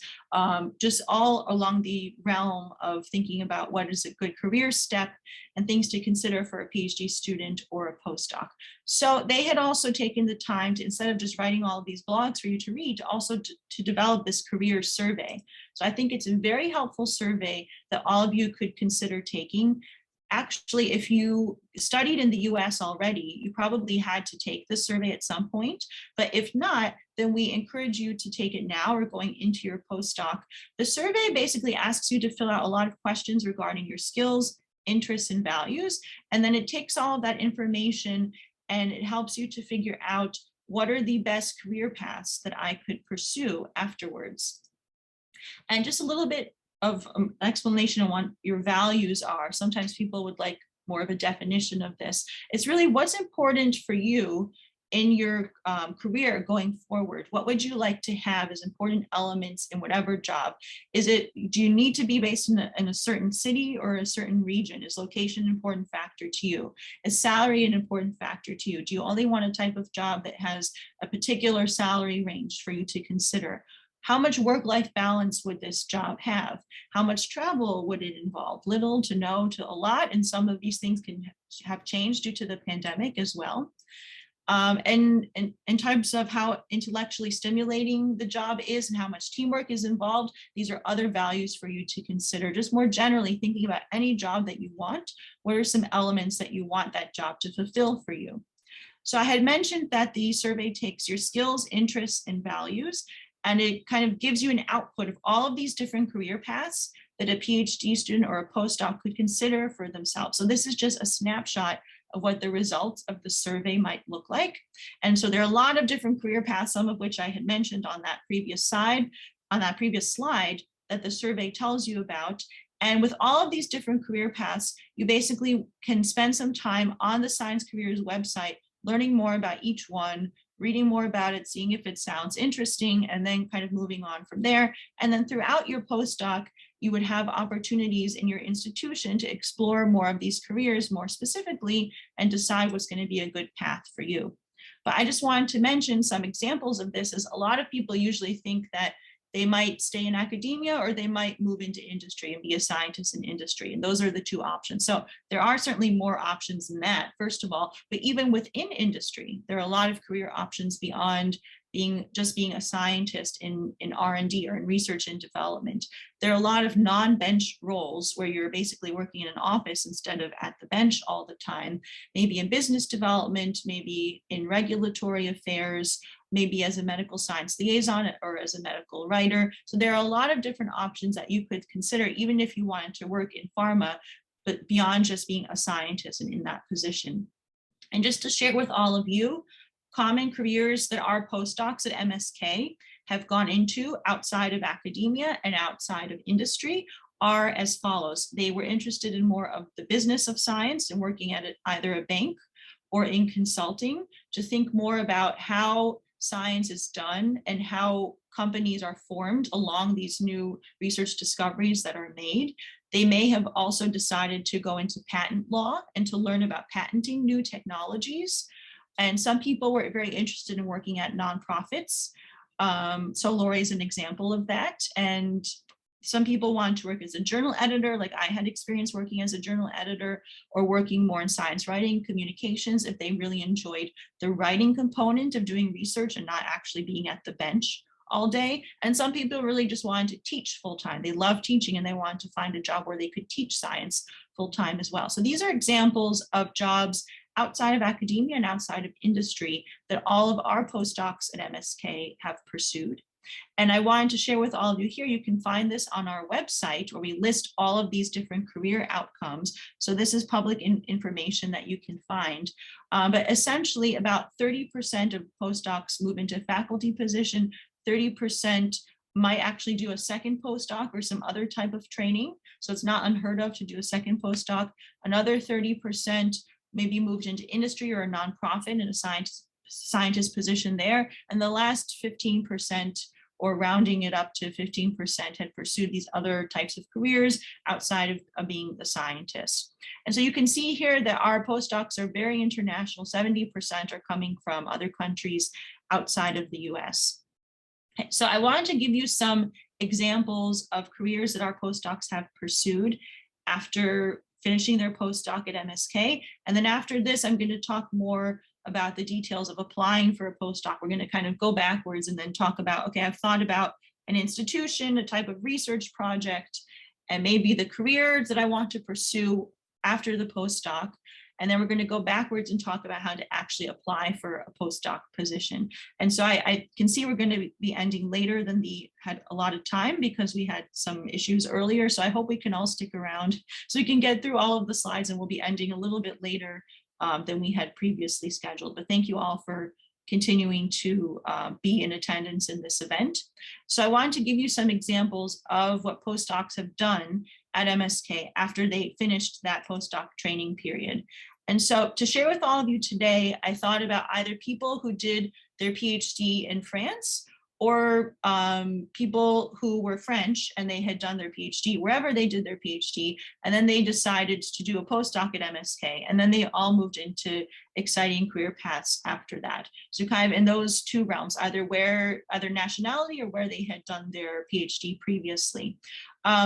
just all along the realm of thinking about what is a good career step and things to consider for a PhD student or a postdoc. So they had also taken the time to, instead of just writing all of these blogs for you to read, to also to develop this career survey. So I think it's a very helpful survey that all of you could consider taking. Actually, if you studied in the US already, you probably had to take this survey at some point, but if not, then we encourage you to take it now or going into your postdoc. The survey basically asks you to fill out a lot of questions regarding your skills, interests, and values, and then it takes all of that information and it helps you to figure out what are the best career paths that I could pursue afterwards. And just a little bit of explanation on what your values are. Sometimes people would like more of a definition of this. It's really what's important for you in your career going forward. What would you like to have as important elements in whatever job? Do you need to be based in a certain city or a certain region? Is location an important factor to you? Is salary an important factor to you? Do you only want a type of job that has a particular salary range for you to consider? How much work-life balance would this job have? How much travel would it involve? Little to no to a lot, and some of these things can have changed due to the pandemic as well. And in terms of how intellectually stimulating the job is and how much teamwork is involved, these are other values for you to consider. Just more generally thinking about any job that you want, what are some elements that you want that job to fulfill for you? So I had mentioned that the survey takes your skills, interests, and values, and it kind of gives you an output of all of these different career paths that a PhD student or a postdoc could consider for themselves. So this is just a snapshot of what the results of the survey might look like. And so there are a lot of different career paths, some of which I had mentioned on that previous slide, that the survey tells you about. And with all of these different career paths, you basically can spend some time on the Science Careers website, learning more about each one, reading more about it, seeing if it sounds interesting, and then kind of moving on from there. And then throughout your postdoc, you would have opportunities in your institution to explore more of these careers more specifically and decide what's going to be a good path for you. But I just wanted to mention some examples of this, as a lot of people usually think that they might stay in academia or they might move into industry and be a scientist in industry. And those are the two options. So there are certainly more options than that, first of all, but even within industry, there are a lot of career options beyond just being a scientist in R&D or in research and development. There are a lot of non-bench roles where you're basically working in an office instead of at the bench all the time, maybe in business development, maybe in regulatory affairs, maybe as a medical science liaison or as a medical writer. So there are a lot of different options that you could consider, even if you wanted to work in pharma, but beyond just being a scientist and in that position. And just to share with all of you, common careers that our postdocs at MSK have gone into outside of academia and outside of industry are as follows. They were interested in more of the business of science and working at either a bank or in consulting to think more about how science is done and how companies are formed along these new research discoveries that are made. They may have also decided to go into patent law and to learn about patenting new technologies. And some people were very interested in working at nonprofits. So Lori is an example of that. And some people want to work as a journal editor, like I had experience working as a journal editor, or working more in science writing, communications, if they really enjoyed the writing component of doing research and not actually being at the bench all day. And some people really just wanted to teach full-time. They love teaching and they wanted to find a job where they could teach science full-time as well. So these are examples of jobs outside of academia and outside of industry that all of our postdocs at MSK have pursued. And I wanted to share with all of you here, you can find this on our website where we list all of these different career outcomes. So this is public information that you can find. But essentially about 30% of postdocs move into faculty position, 30% might actually do a second postdoc or some other type of training. So it's not unheard of to do a second postdoc. Another 30% maybe moved into industry or a nonprofit in a scientist position there. And the last 15%, or rounding it up to 15%, had pursued these other types of careers outside of being the scientist. And so you can see here that our postdocs are very international. 70% are coming from other countries outside of the US. So I wanted to give you some examples of careers that our postdocs have pursued after finishing their postdoc at MSK. And then after this, I'm going to talk more about the details of applying for a postdoc. We're going to kind of go backwards and then talk about, okay, I've thought about an institution, a type of research project, and maybe the careers that I want to pursue after the postdoc. And then we're going to go backwards and talk about how to actually apply for a postdoc position. And so I can see we're going to be ending later than we had a lot of time because we had some issues earlier. So I hope we can all stick around so we can get through all of the slides, and we'll be ending a little bit later than we had previously scheduled. But thank you all for continuing to be in attendance in this event. So I wanted to give you some examples of what postdocs have done at MSK after they finished that postdoc training period. And so to share with all of you today, I thought about either people who did their PhD in France, or people who were French and they had done their PhD wherever they did their PhD, and then they decided to do a postdoc at MSK, and then they all moved into exciting career paths after that. So kind of in those two realms, either nationality or where they had done their PhD previously.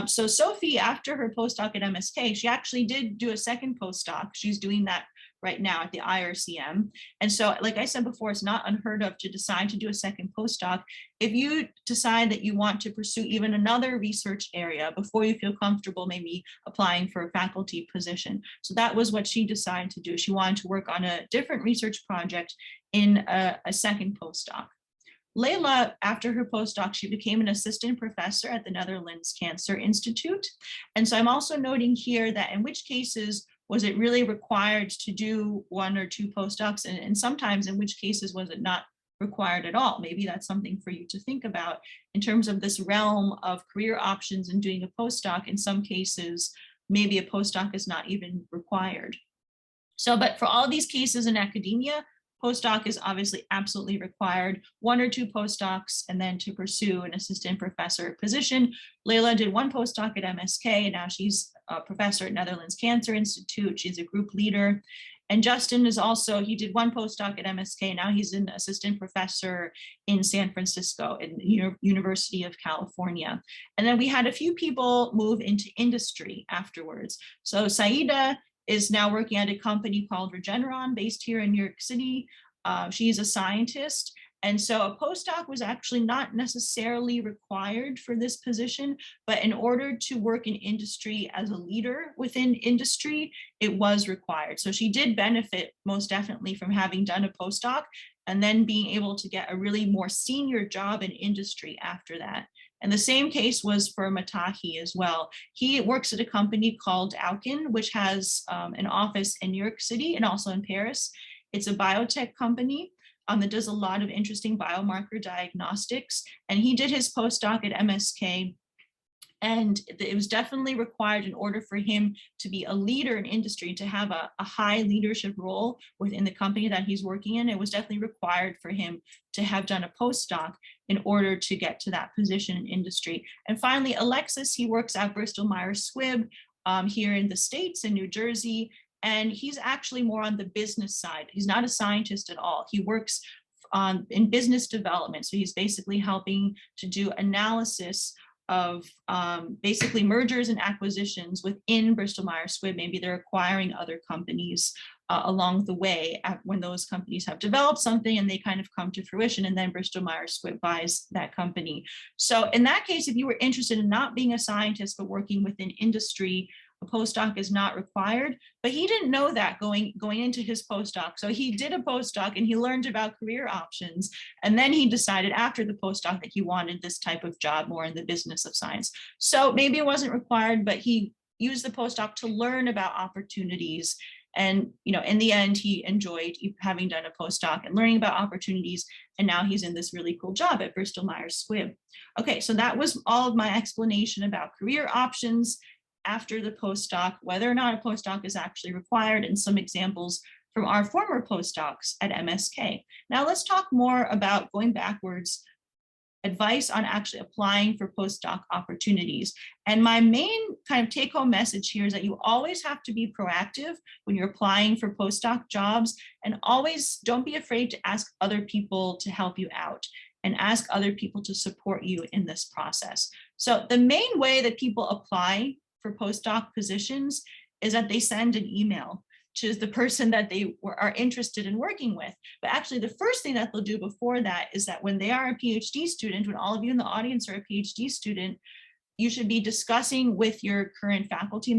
So Sophie, after her postdoc at MSK, she actually did do a second postdoc. She's doing that right now at the IRCM. And so, like I said before, it's not unheard of to decide to do a second postdoc. If you decide that you want to pursue even another research area before you feel comfortable maybe applying for a faculty position. So that was what she decided to do. She wanted to work on a different research project in a second postdoc. Layla, after her postdoc, she became an assistant professor at the Netherlands Cancer Institute. And so I'm also noting here that in which cases was it really required to do one or two postdocs, and sometimes in which cases was it not required at all? Maybe that's something for you to think about in terms of this realm of career options and doing a postdoc. In some cases, maybe a postdoc is not even required. So, but for all of these cases in academia, postdoc is obviously absolutely required, one or two postdocs, and then to pursue an assistant professor position. Layla did one postdoc at MSK, and now she's a professor at Netherlands Cancer Institute. She's a group leader. And Justin is also, he did one postdoc at MSK, now he's an assistant professor in San Francisco in the University of California. And then we had a few people move into industry afterwards. So Saida is now working at a company called Regeneron based here in New York City. She's a scientist. And so a postdoc was actually not necessarily required for this position, but in order to work in industry as a leader within industry, it was required. So she did benefit most definitely from having done a postdoc and then being able to get a really more senior job in industry after that. And the same case was for Matahi as well. He works at a company called Alkin, which has an office in New York City and also in Paris. It's a biotech company that does a lot of interesting biomarker diagnostics. And he did his postdoc at MSK. And it was definitely required in order for him to be a leader in industry, to have a high leadership role within the company that he's working in. It was definitely required for him to have done a postdoc in order to get to that position in industry. And finally, Alexis, he works at Bristol Myers Squibb here in the States in New Jersey. And he's actually more on the business side. He's not a scientist at all. He works in business development. So he's basically helping to do analysis basically mergers and acquisitions within Bristol Myers Squibb. Maybe they're acquiring other companies along the way when those companies have developed something and they kind of come to fruition, and then Bristol Myers Squibb buys that company. So in that case, if you were interested in not being a scientist but working within industry, a postdoc is not required. But he didn't know that going into his postdoc. So he did a postdoc and he learned about career options. And then he decided after the postdoc that he wanted this type of job more in the business of science. So maybe it wasn't required, but he used the postdoc to learn about opportunities. And, you know, in the end, he enjoyed having done a postdoc and learning about opportunities. And now he's in this really cool job at Bristol Myers Squibb. Okay, so that was all of my explanation about career options after the postdoc, whether or not a postdoc is actually required, and some examples from our former postdocs at MSK. Now let's talk more about going backwards, advice on actually applying for postdoc opportunities. And my main kind of take-home message here is that you always have to be proactive when you're applying for postdoc jobs, and always don't be afraid to ask other people to help you out and ask other people to support you in this process. So the main way that people apply for postdoc positions is that they send an email to the person that they are interested in working with. But actually the first thing that they'll do before that is that when they are a PhD student, when all of you in the audience are a PhD student, you should be discussing with your current faculty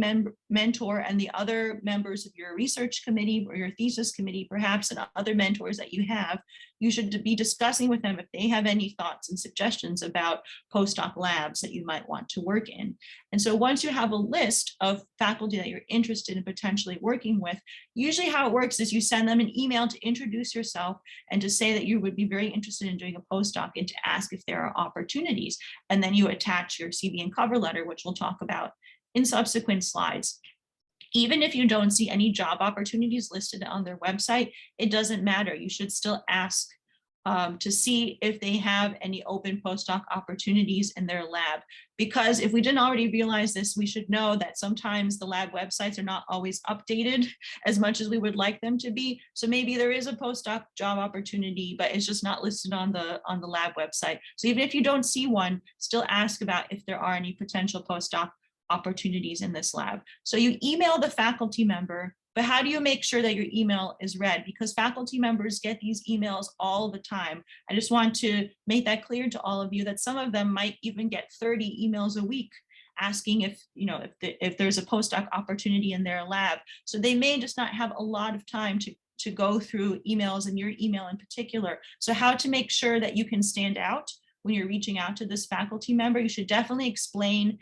mentor and the other members of your research committee or your thesis committee, perhaps, and other mentors that you have. You should be discussing with them if they have any thoughts and suggestions about postdoc labs that you might want to work in. And so once you have a list of faculty that you're interested in potentially working with, usually how it works is you send them an email to introduce yourself and to say that you would be very interested in doing a postdoc and to ask if there are opportunities. And then you attach your CV and cover letter, which we'll talk about in subsequent slides. Even if you don't see any job opportunities listed on their website, it doesn't matter. You should still ask to see if they have any open postdoc opportunities in their lab. Because if we didn't already realize this, we should know that sometimes the lab websites are not always updated as much as we would like them to be. So maybe there is a postdoc job opportunity, but it's just not listed on the lab website. So even if you don't see one, still ask about if there are any potential postdoc opportunities in this lab. So you email the faculty member, but how do you make sure that your email is read? Because faculty members get these emails all the time. I just want to make that clear to all of you that some of them might even get 30 emails a week asking if, you know, if there's a postdoc opportunity in their lab. So they may just not have a lot of time to go through emails, and your email in particular. So how to make sure that you can stand out when you're reaching out to this faculty member? You should definitely explain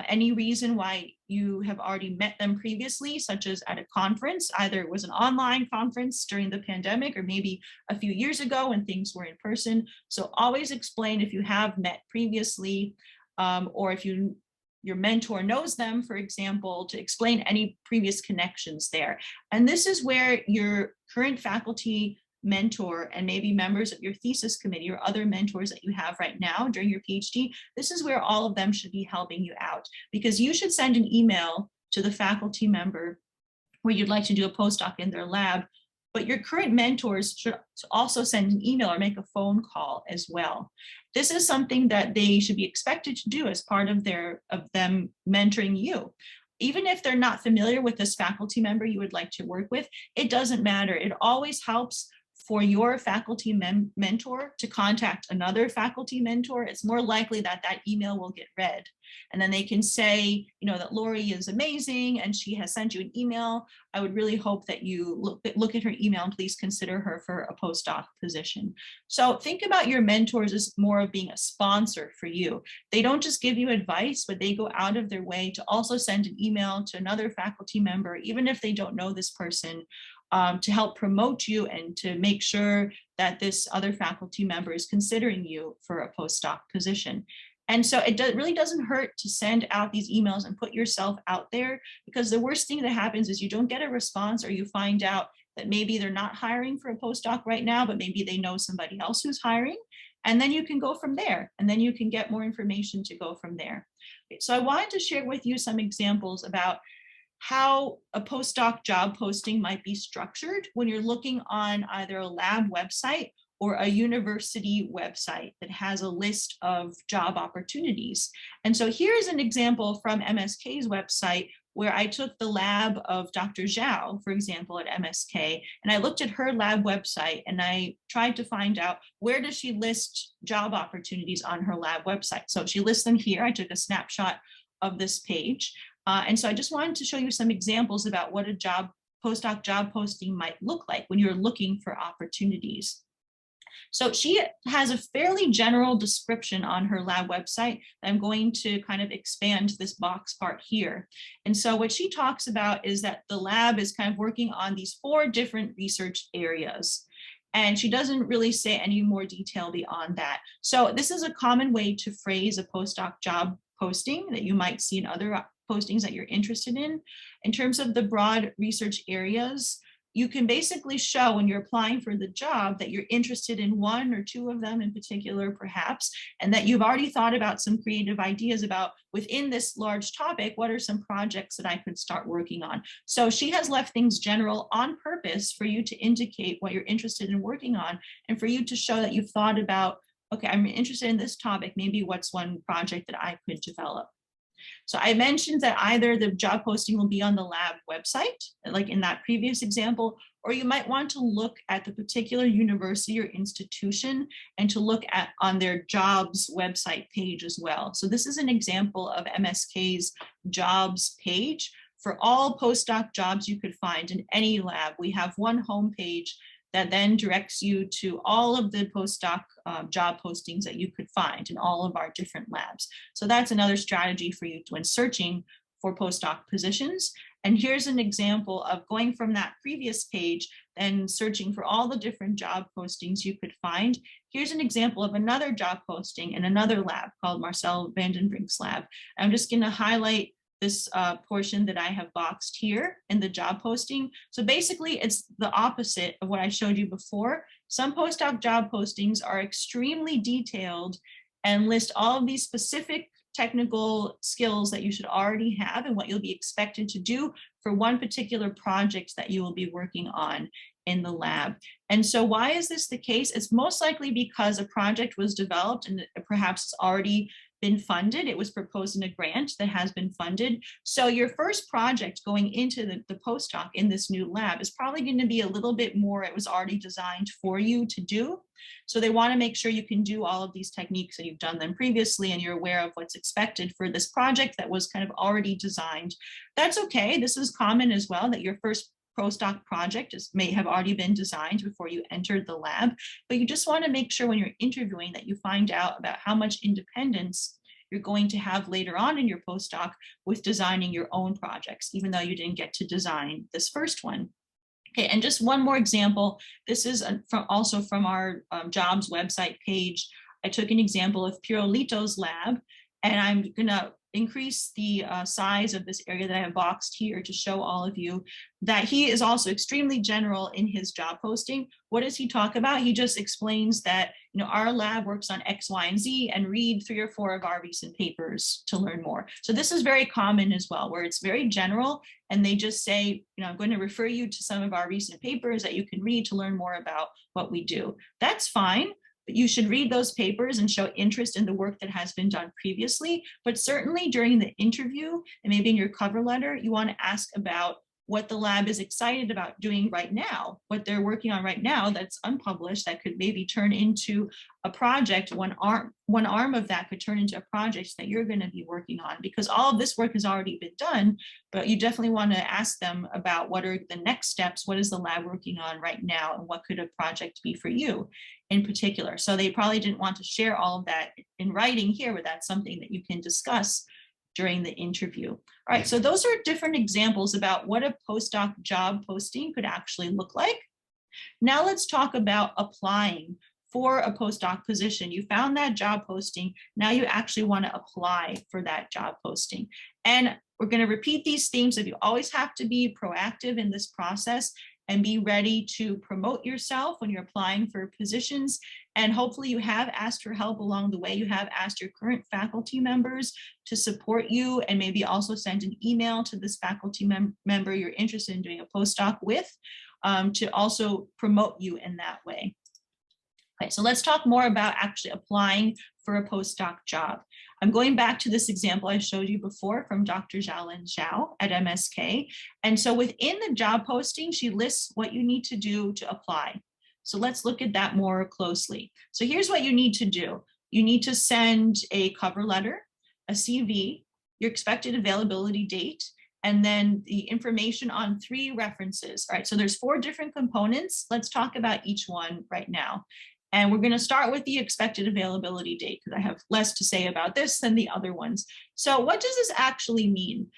any reason why you have already met them previously, such as at a conference. Either it was an online conference during the pandemic, or maybe a few years ago when things were in person. So always explain if you have met previously, or if your mentor knows them, for example, to explain any previous connections there. And this is where your current faculty mentor and maybe members of your thesis committee or other mentors that you have right now during your PhD, this is where all of them should be helping you out, because you should send an email to the faculty member where you'd like to do a postdoc in their lab, but your current mentors should also send an email or make a phone call as well. This is something that they should be expected to do as part of them mentoring you. Even if they're not familiar with this faculty member you would like to work with, it doesn't matter. It always helps for your faculty mentor to contact another faculty mentor. It's more likely that that email will get read. And then they can say, you know, that Lori is amazing and she has sent you an email. I would really hope that you look at her email and please consider her for a postdoc position. So think about your mentors as more of being a sponsor for you. They don't just give you advice, but they go out of their way to also send an email to another faculty member, even if they don't know this person, to help promote you and to make sure that this other faculty member is considering you for a postdoc position. And so it really doesn't hurt to send out these emails and put yourself out there, because the worst thing that happens is you don't get a response, or you find out that maybe they're not hiring for a postdoc right now, but maybe they know somebody else who's hiring. And then you can go from there, and then you can get more information to go from there. So I wanted to share with you some examples about how a postdoc job posting might be structured when you're looking on either a lab website or a university website that has a list of job opportunities. And so here's an example from MSK's website where I took the lab of Dr. Zhao, for example, at MSK, and I looked at her lab website and I tried to find out where does she list job opportunities on her lab website. So she lists them here. I took a snapshot of this page. And so I just wanted to show you some examples about what a postdoc job posting might look like when you're looking for opportunities. So she has a fairly general description on her lab website. I'm going to kind of expand this box part here. And so what she talks about is that the lab is kind of working on these 4 different research areas. And she doesn't really say any more detail beyond that. So this is a common way to phrase a postdoc job posting that you might see in other postings that you're interested in. In terms of the broad research areas, you can basically show when you're applying for the job that you're interested in 1 or 2 of them in particular, perhaps, and that you've already thought about some creative ideas about within this large topic, what are some projects that I could start working on? So she has left things general on purpose for you to indicate what you're interested in working on and for you to show that you've thought about, okay, I'm interested in this topic, maybe what's one project that I could develop. So I mentioned that either the job posting will be on the lab website, like in that previous example, or you might want to look at the particular university or institution and to look at on their jobs website page as well. So this is an example of MSK's jobs page. For all postdoc jobs you could find in any lab, we have one homepage that then directs you to all of the postdoc job postings that you could find in all of our different labs. So that's another strategy for you when searching for postdoc positions. And here's an example of going from that previous page and searching for all the different job postings you could find. Here's an example of another job posting in another lab called Marcel Vandenbrink's lab. I'm just going to highlight this portion that I have boxed here in the job posting. So basically it's the opposite of what I showed you before. Some postdoc job postings are extremely detailed and list all of these specific technical skills that you should already have and what you'll be expected to do for one particular project that you will be working on in the lab. And so why is this the case? It's most likely because a project was developed and perhaps it's already been funded. It was proposed in a grant that has been funded. So your first project going into the postdoc in this new lab is probably going to be a little bit more, it was already designed for you to do. So they want to make sure you can do all of these techniques and you've done them previously and you're aware of what's expected for this project that was kind of already designed. That's okay. This is common as well, that your first postdoc project may have already been designed before you entered the lab, but you just want to make sure when you're interviewing that you find out about how much independence you're going to have later on in your postdoc with designing your own projects, even though you didn't get to design this first one. Okay, and just one more example. This is also from our jobs website page. I took an example of Pirolito's lab, and I'm going to increase the size of this area that I have boxed here to show all of you that he is also extremely general in his job posting. What does he talk about? He just explains that, you know, our lab works on X, Y, and Z, and read 3 or 4 of our recent papers to learn more. So this is very common as well, where it's very general, and they just say, you know, I'm going to refer you to some of our recent papers that you can read to learn more about what we do. That's fine. But you should read those papers and show interest in the work that has been done previously. But certainly during the interview and maybe in your cover letter, you want to ask about what the lab is excited about doing right now, what they're working on right now that's unpublished that could maybe turn into a project. One arm of that could turn into a project that you're going to be working on, because all of this work has already been done, but you definitely want to ask them about what are the next steps, what is the lab working on right now, and what could a project be for you in particular. So they probably didn't want to share all of that in writing here, but that's something that you can discuss during the interview. All right, so those are different examples about what a postdoc job posting could actually look like. Now let's talk about applying for a postdoc position. You found that job posting, now you actually want to apply for that job posting. And we're going to repeat these themes of you always have to be proactive in this process and be ready to promote yourself when you're applying for positions. And hopefully you have asked for help along the way. You have asked your current faculty members to support you, and maybe also send an email to this faculty member you're interested in doing a postdoc with to also promote you in that way. Okay, so let's talk more about actually applying for a postdoc job. I'm going back to this example I showed you before from Dr. Xiaolin Zhao at MSK. And so within the job posting, she lists what you need to do to apply. So let's look at that more closely. So here's what you need to do. You need to send a cover letter, a CV, your expected availability date, and then the information on 3 references. All right, so there's 4 different components. Let's talk about each one right now. And we're going to start with the expected availability date because I have less to say about this than the other ones. So what does this actually mean?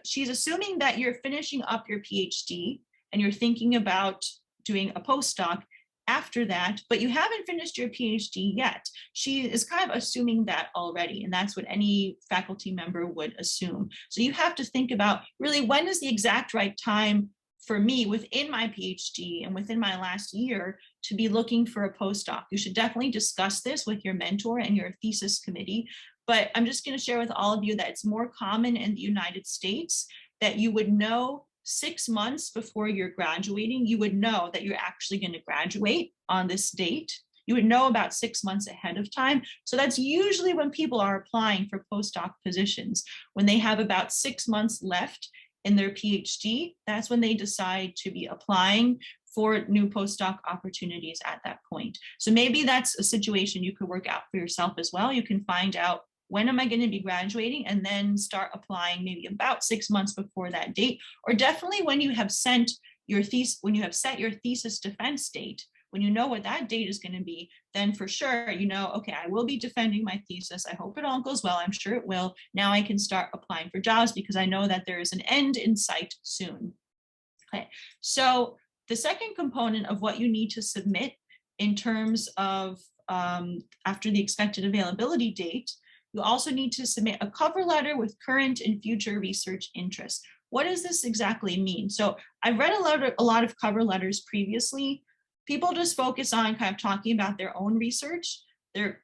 She's assuming that you're finishing up your PhD and you're thinking about doing a postdoc after that, but you haven't finished your PhD yet. She is kind of assuming that already, and that's what any faculty member would assume. So you have to think about really when is the exact right time for me within my PhD and within my last year to be looking for a postdoc. You should definitely discuss this with your mentor and your thesis committee, but I'm just going to share with all of you that it's more common in the United States that you would know 6 months before you're graduating, you would know that you're actually going to graduate on this date. You would know about 6 months ahead of time. So that's usually when people are applying for postdoc positions. When they have about 6 months left in their PhD, that's when they decide to be applying for new postdoc opportunities at that point. So maybe that's a situation you could work out for yourself as well. You can find out when am I going to be graduating and then start applying maybe about 6 months before that date, or definitely when you have sent your thesis, when you have set your thesis defense date, when you know what that date is going to be, then for sure, you know, okay, I will be defending my thesis. I hope it all goes well. I'm sure it will. Now I can start applying for jobs because I know that there is an end in sight soon. Okay, so the second component of what you need to submit in terms of after the expected availability date, you also need to submit a cover letter with current and future research interests. What does this exactly mean? So I've read a lot of cover letters previously. People just focus on kind of talking about their own research, their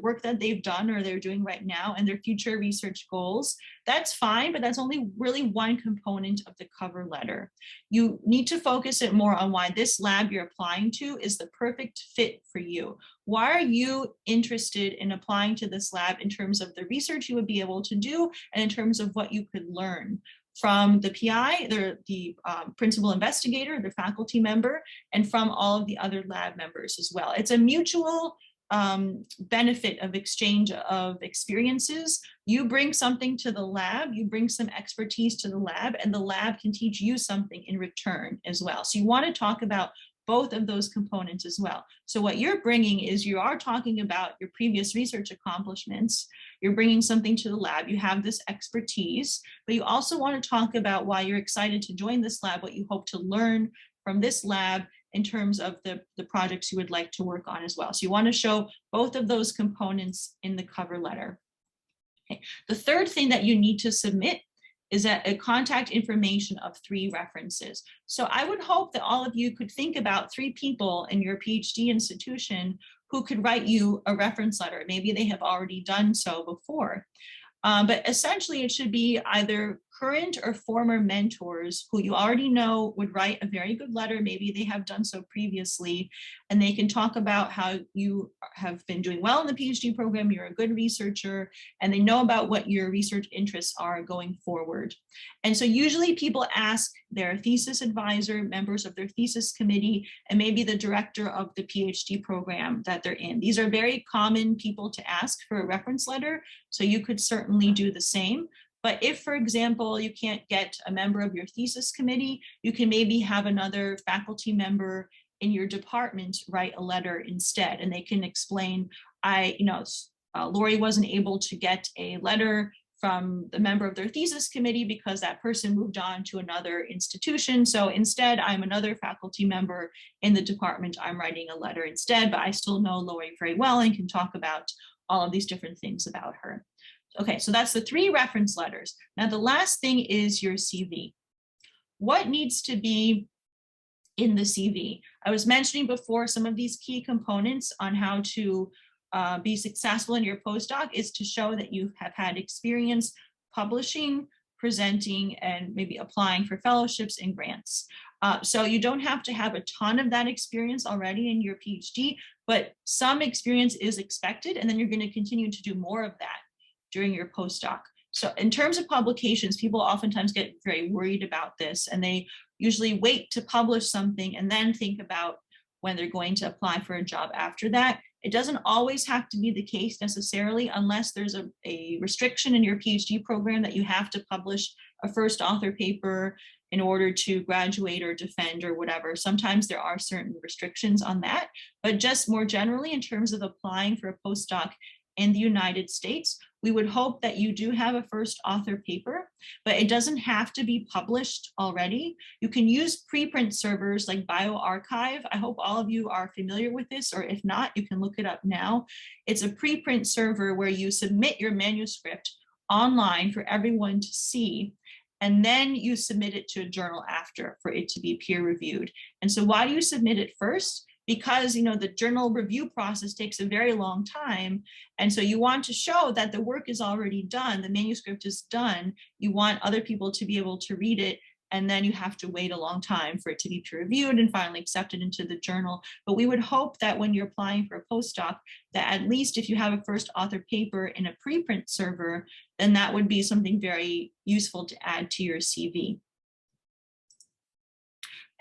work that they've done or they're doing right now, and their future research goals. That's fine, but that's only really one component of the cover letter. You need to focus it more on why this lab you're applying to is the perfect fit for you. Why are you interested in applying to this lab in terms of the research you would be able to do and in terms of what you could learn from the PI, the principal investigator, the faculty member, and from all of the other lab members as well. It's a mutual benefit of exchange of experiences. You bring something to the lab, you bring some expertise to the lab, and the lab can teach you something in return as well. So you want to talk about both of those components as well. So what you're bringing is you are talking about your previous research accomplishments. You're bringing something to the lab. You have this expertise, but you also want to talk about why you're excited to join this lab, what you hope to learn from this lab in terms of the projects you would like to work on as well. So you want to show both of those components in the cover letter. Okay. The third thing that you need to submit is a contact information of 3 references. So I would hope that all of you could think about 3 people in your PhD institution who could write you a reference letter. Maybe they have already done so before. But essentially it should be either current or former mentors who you already know would write a very good letter. Maybe they have done so previously, and they can talk about how you have been doing well in the PhD program, you're a good researcher, and they know about what your research interests are going forward. And so usually people ask their thesis advisor, members of their thesis committee, and maybe the director of the PhD program that they're in. These are very common people to ask for a reference letter, so you could certainly do the same. But if, for example, you can't get a member of your thesis committee, you can maybe have another faculty member in your department write a letter instead, and they can explain, Lori wasn't able to get a letter from the member of their thesis committee because that person moved on to another institution. So instead, I'm another faculty member in the department. I'm writing a letter instead, but I still know Lori very well and can talk about all of these different things about her. Okay, so that's the 3 reference letters. Now, the last thing is your CV. What needs to be in the CV? I was mentioning before some of these key components on how to be successful in your postdoc is to show that you have had experience publishing presenting and maybe applying for fellowships and grants. So you don't have to have a ton of that experience already in your PhD, but some experience is expected, and then you're going to continue to do more of that during your postdoc. So in terms of publications, people oftentimes get very worried about this, and they usually wait to publish something and then think about when they're going to apply for a job after that. It doesn't always have to be the case necessarily, unless there's a restriction in your PhD program that you have to publish a first author paper in order to graduate or defend or whatever. Sometimes there are certain restrictions on that, but just more generally in terms of applying for a postdoc in the United States, we would hope that you do have a first author paper, but it doesn't have to be published already. You can use preprint servers like bioRxiv. I hope all of you are familiar with this, or if not, you can look it up now. It's a preprint server where you submit your manuscript online for everyone to see, and then you submit it to a journal after for it to be peer reviewed. And so why do you submit it first? Because the journal review process takes a very long time. And so you want to show that the work is already done, the manuscript is done. You want other people to be able to read it, and then you have to wait a long time for it to be peer reviewed and finally accepted into the journal. But we would hope that when you're applying for a postdoc, that at least if you have a first author paper in a preprint server, then that would be something very useful to add to your CV.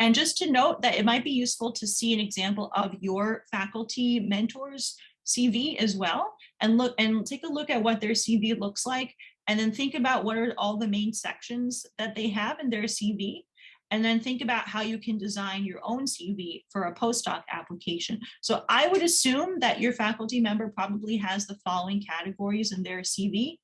And just to note that it might be useful to see an example of your faculty mentor's CV as well, and take a look at what their CV looks like, and then think about what are all the main sections that they have in their CV, and then think about how you can design your own CV for a postdoc application. So I would assume that your faculty member probably has the following categories in their CV.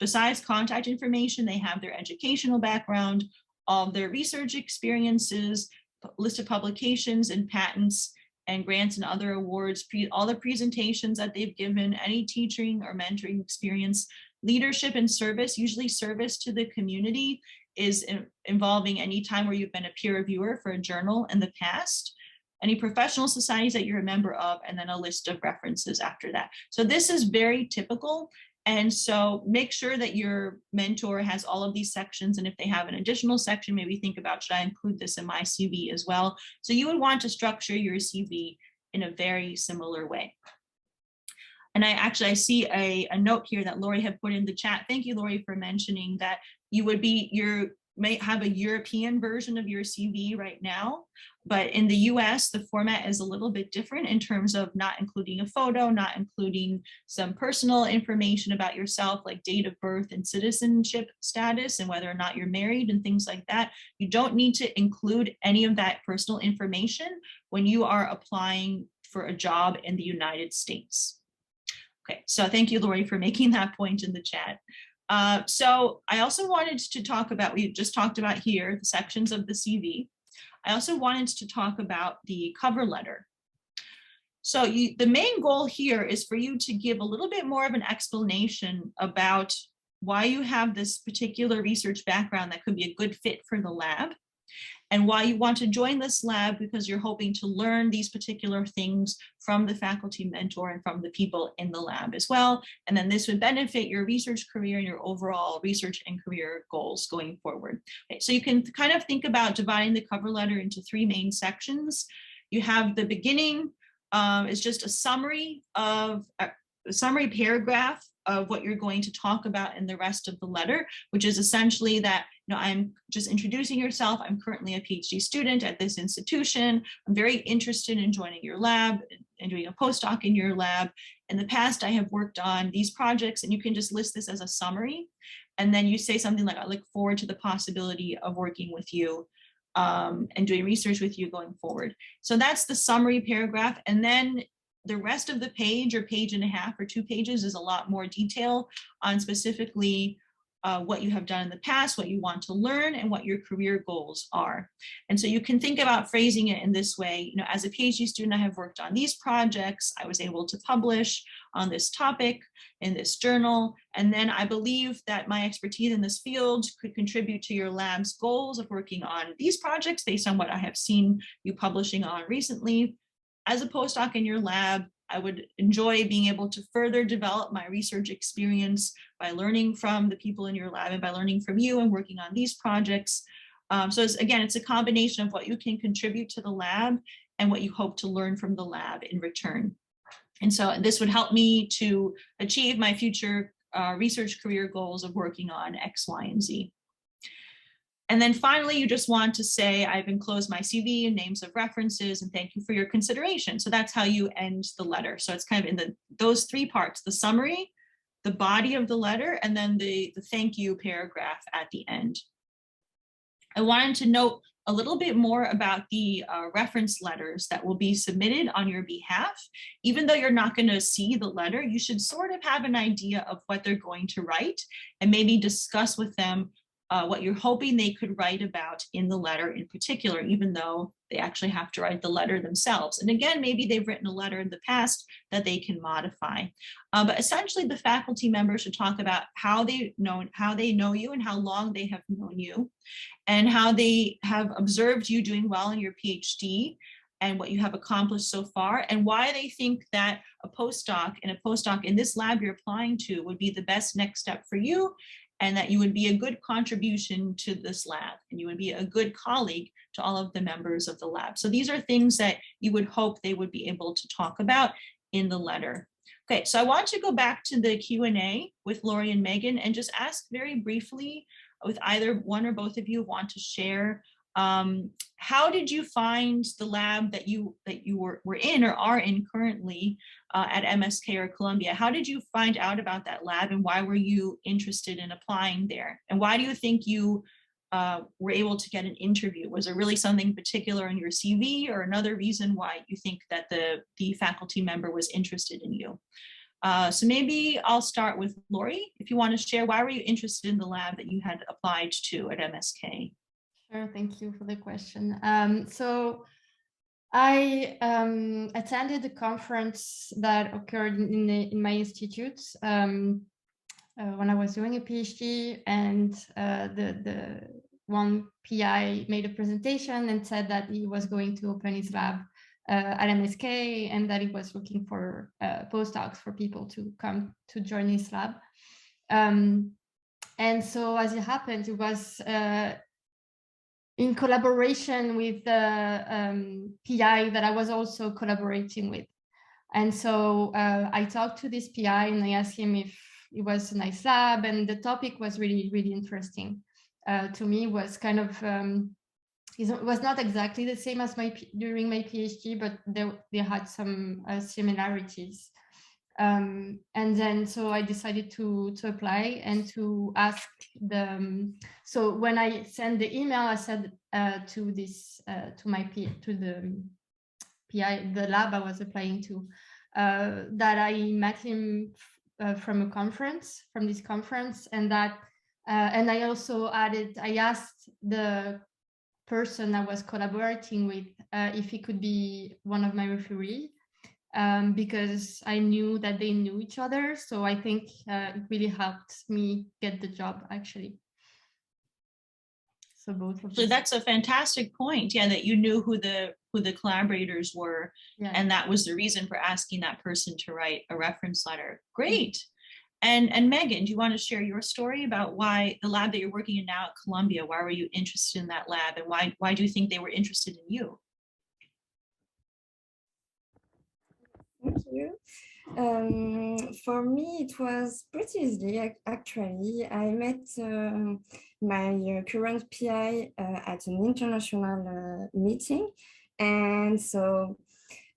Besides contact information, they have their educational background, all their research experiences, list of publications and patents and grants and other awards, all the presentations that they've given, any teaching or mentoring experience, leadership and service. Usually service to the community is involving any time where you've been a peer reviewer for a journal in the past, any professional societies that you're a member of, and then a list of references after that. So this is very typical. And so make sure that your mentor has all of these sections. And if they have an additional section, maybe think about, should I include this in my CV as well? So you would want to structure your CV in a very similar way. And I see a note here that Lori had put in the chat. Thank you, Lori, for mentioning that you may have a European version of your CV right now, but in the US, the format is a little bit different in terms of not including a photo, not including some personal information about yourself, like date of birth and citizenship status and whether or not you're married and things like that. You don't need to include any of that personal information when you are applying for a job in the United States. Okay, so thank you, Lori, for making that point in the chat. So I also wanted to talk about, we just talked about here, the sections of the CV. I also wanted to talk about the cover letter. So the main goal here is for you to give a little bit more of an explanation about why you have this particular research background that could be a good fit for the lab, and why you want to join this lab because you're hoping to learn these particular things from the faculty mentor and from the people in the lab as well. And then this would benefit your research career and your overall research and career goals going forward. Okay, so you can kind of think about dividing the cover letter into three main sections. You have the beginning, is just a summary paragraph of what you're going to talk about in the rest of the letter, which is essentially that, I'm just introducing yourself. I'm currently a PhD student at this institution. I'm very interested in joining your lab and doing a postdoc in your lab. In the past, I have worked on these projects, and you can just list this as a summary. And then you say something like, I look forward to the possibility of working with you and doing research with you going forward. So that's the summary paragraph. And then the rest of the page or page and a half or 2 pages is a lot more detail on specifically what you have done in the past, what you want to learn, and what your career goals are. And so you can think about phrasing it in this way. As a PhD student, I have worked on these projects. I was able to publish on this topic in this journal. And then I believe that my expertise in this field could contribute to your lab's goals of working on these projects based on what I have seen you publishing on recently. As a postdoc in your lab, I would enjoy being able to further develop my research experience by learning from the people in your lab and by learning from you and working on these projects. So again, it's a combination of what you can contribute to the lab and what you hope to learn from the lab in return. And so this would help me to achieve my future research career goals of working on X, Y, and Z. And then finally, you just want to say, I've enclosed my CV and names of references and thank you for your consideration. So that's how you end the letter. So it's kind of in those three parts, the summary, the body of the letter, and then the thank you paragraph at the end. I wanted to note a little bit more about the reference letters that will be submitted on your behalf. Even though you're not going to see the letter, you should sort of have an idea of what they're going to write and maybe discuss with them what you're hoping they could write about in the letter in particular, even though they actually have to write the letter themselves. And again, maybe they've written a letter in the past that they can modify. But essentially, the faculty members should talk about how they know you and how long they have known you, and how they have observed you doing well in your PhD and what you have accomplished so far, and why they think that a postdoc in this lab you're applying to would be the best next step for you, and that you would be a good contribution to this lab, and you would be a good colleague to all of the members of the lab. So these are things that you would hope they would be able to talk about in the letter. Okay, so I want to go back to the Q&A with Laurie and Megan and just ask very briefly, with either one or both of you want to share, how did you find the lab that you were in or are in currently at MSK or Columbia? How did you find out about that lab, and why were you interested in applying there? And why do you think you were able to get an interview? Was there really something particular in your CV, or another reason why you think that the faculty member was interested in you? So maybe I'll start with Laurie. If you want to share, why were you interested in the lab that you had applied to at MSK? Sure, thank you for the question. So I attended a conference that occurred in my institute when I was doing a PhD, and the one PI made a presentation and said that he was going to open his lab at MSK, and that he was looking for postdocs, for people to come to join his lab. And so as it happened, it was in collaboration with the PI that I was also collaborating with. And so I talked to this PI and I asked him if it was a nice lab, and the topic was really, really interesting. To me, was kind of, it was not exactly the same as during my PhD, but they had some similarities. And then so I decided to apply and to ask so when I sent the email, I said to the PI, the lab I was applying to, that I met him from this conference, and that and I also I asked the person I was collaborating with if he could be one of my referees. Because I knew that they knew each other. So I think it really helped me get the job, actually. So both of them. So that's a fantastic point. Yeah, that you knew who the collaborators were, yeah. And that was the reason for asking that person to write a reference letter. Great. And Megan, do you want to share your story about why the lab that you're working in now at Columbia, why were you interested in that lab, and why do you think they were interested in you? Thank you. For me, it was pretty easy, actually. I met my current PI at an international meeting. And so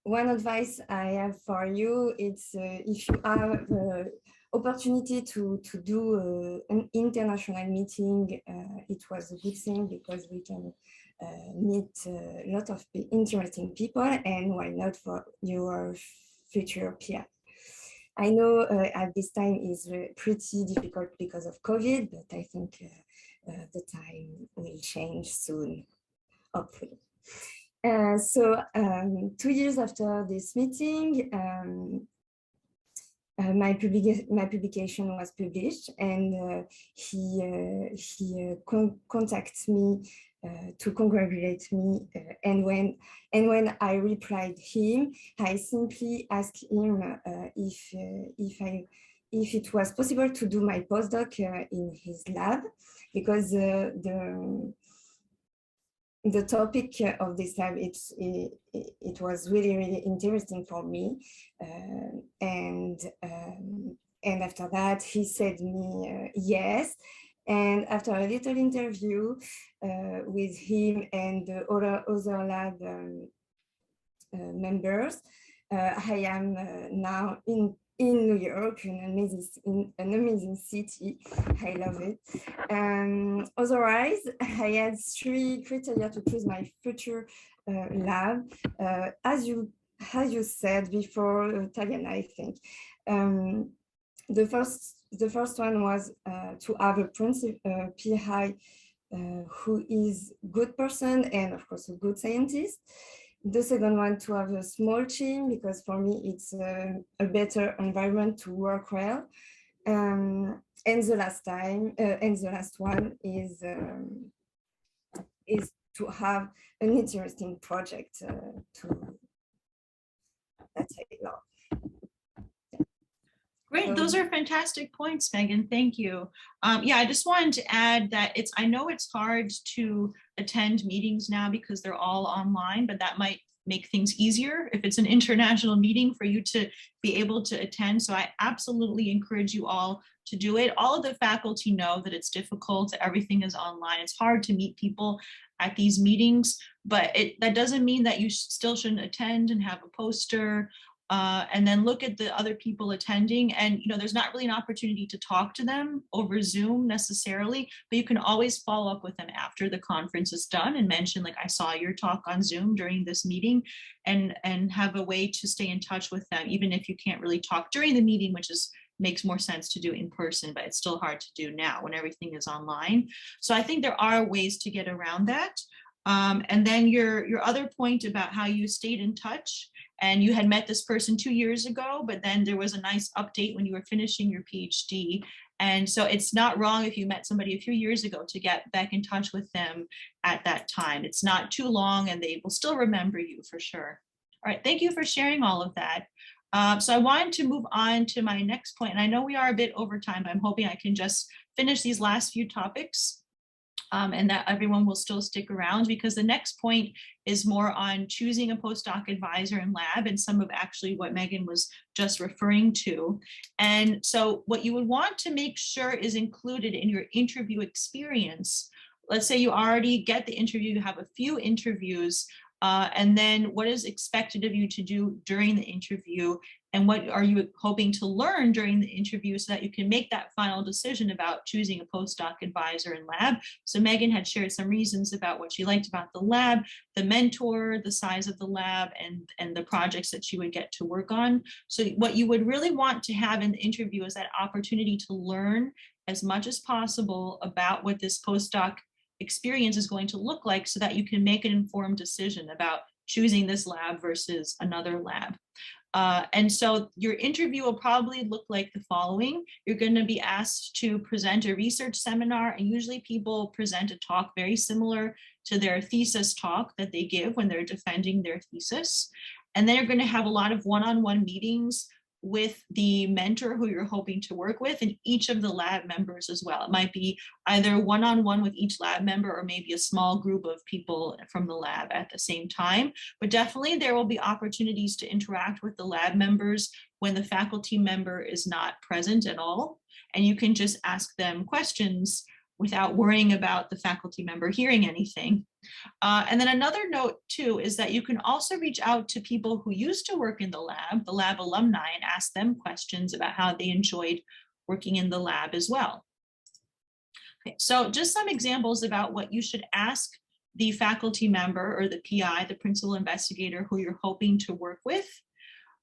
one advice I have for you is if you have the opportunity to do an international meeting, it was a good thing, because we can meet a lot of interesting people, and why not for your future PI. I know at this time is pretty difficult because of COVID, but I think the time will change soon, hopefully. So 2 years after this meeting, my publication was published, and he contacted me to congratulate me. And when I replied him, I simply asked him if it was possible to do my postdoc in his lab, because the topic of this lab, it was really, really interesting for me. And after that, he said me yes. And after a little interview with him and the other lab members, I am now in New York, an amazing city. I love it. Otherwise, I had 3 criteria to choose my future lab. As you said before, Thalyana, I think. The first one was to have a PI who is a good person and of course a good scientist. The second one, to have a small team, because for me it's a better environment to work well. And the last one is to have an interesting project that I love. Great, those are fantastic points, Megan. Thank you. Yeah, I just wanted to add that I know it's hard to attend meetings now because they're all online, but that might make things easier if it's an international meeting for you to be able to attend. So I absolutely encourage you all to do it. All of the faculty know that it's difficult. Everything is online. It's hard to meet people at these meetings, but that doesn't mean that you still shouldn't attend and have a poster. And then look at the other people attending, and there's not really an opportunity to talk to them over Zoom necessarily, but you can always follow up with them after the conference is done and mention, like, I saw your talk on Zoom during this meeting, and have a way to stay in touch with them, even if you can't really talk during the meeting, which makes more sense to do in person, but it's still hard to do now when everything is online. So I think there are ways to get around that. And then your other point about how you stayed in touch, and you had met this person 2 years ago, but then there was a nice update when you were finishing your PhD. And so it's not wrong if you met somebody a few years ago to get back in touch with them at that time. It's not too long and they will still remember you for sure. All right, thank you for sharing all of that. So I wanted to move on to my next point, and I know we are a bit over time, but I'm hoping I can just finish these last few topics. And that everyone will still stick around, because the next point is more on choosing a postdoc advisor and lab, and some of actually what Megan was just referring to. And so what you would want to make sure is included in your interview experience. Let's say you already get the interview, you have a few interviews, and then what is expected of you to do during the interview, and what are you hoping to learn during the interview so that you can make that final decision about choosing a postdoc advisor and lab. So Megan had shared some reasons about what she liked about the lab, the mentor, the size of the lab, and the projects that she would get to work on. So what you would really want to have in the interview is that opportunity to learn as much as possible about what this postdoc experience is going to look like, so that you can make an informed decision about choosing this lab versus another lab. And so your interview will probably look like the following. You're going to be asked to present a research seminar, and usually people present a talk very similar to their thesis talk that they give when they're defending their thesis. And then you're going to have a lot of one-on-one meetings with the mentor who you're hoping to work with, and each of the lab members as well. It might be either one-on-one with each lab member, or maybe a small group of people from the lab at the same time. But definitely there will be opportunities to interact with the lab members when the faculty member is not present at all. And you can just ask them questions without worrying about the faculty member hearing anything. And then another note too is that you can also reach out to people who used to work in the lab alumni, and ask them questions about how they enjoyed working in the lab as well. Okay, so just some examples about what you should ask the faculty member or the PI, the principal investigator who you're hoping to work with.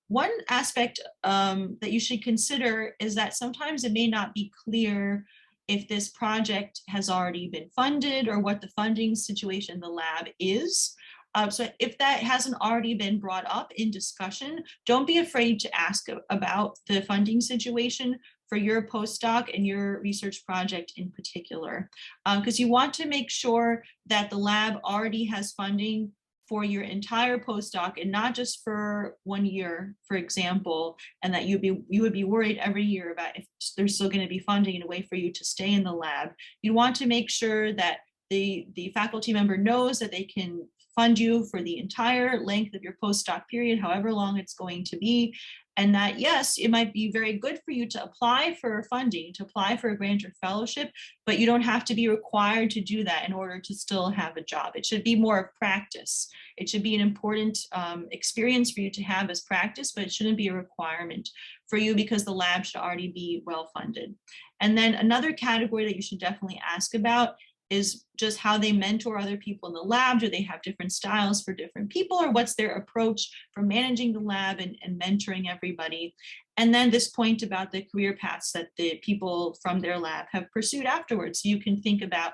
One aspect that you should consider is that sometimes it may not be clear if this project has already been funded or what the funding situation in the lab is. So if that hasn't already been brought up in discussion, don't be afraid to ask about the funding situation for your postdoc and your research project in particular, because you want to make sure that the lab already has funding for your entire postdoc and not just for 1 year, for example, and that you would be worried every year about if there's still going to be funding and a way for you to stay in the lab. You want to make sure that the faculty member knows that they can fund you for the entire length of your postdoc period, however long it's going to be, and that yes, it might be very good for you to apply for funding, to apply for a grant or fellowship, but you don't have to be required to do that in order to still have a job. It should be more of practice. It should be an important experience for you to have as practice, but it shouldn't be a requirement for you because the lab should already be well funded. And then another category that you should definitely ask about is just how they mentor other people in the lab. Do they have different styles for different people, or what's their approach for managing the lab and mentoring everybody? And then this point about the career paths that the people from their lab have pursued afterwards. So you can think about,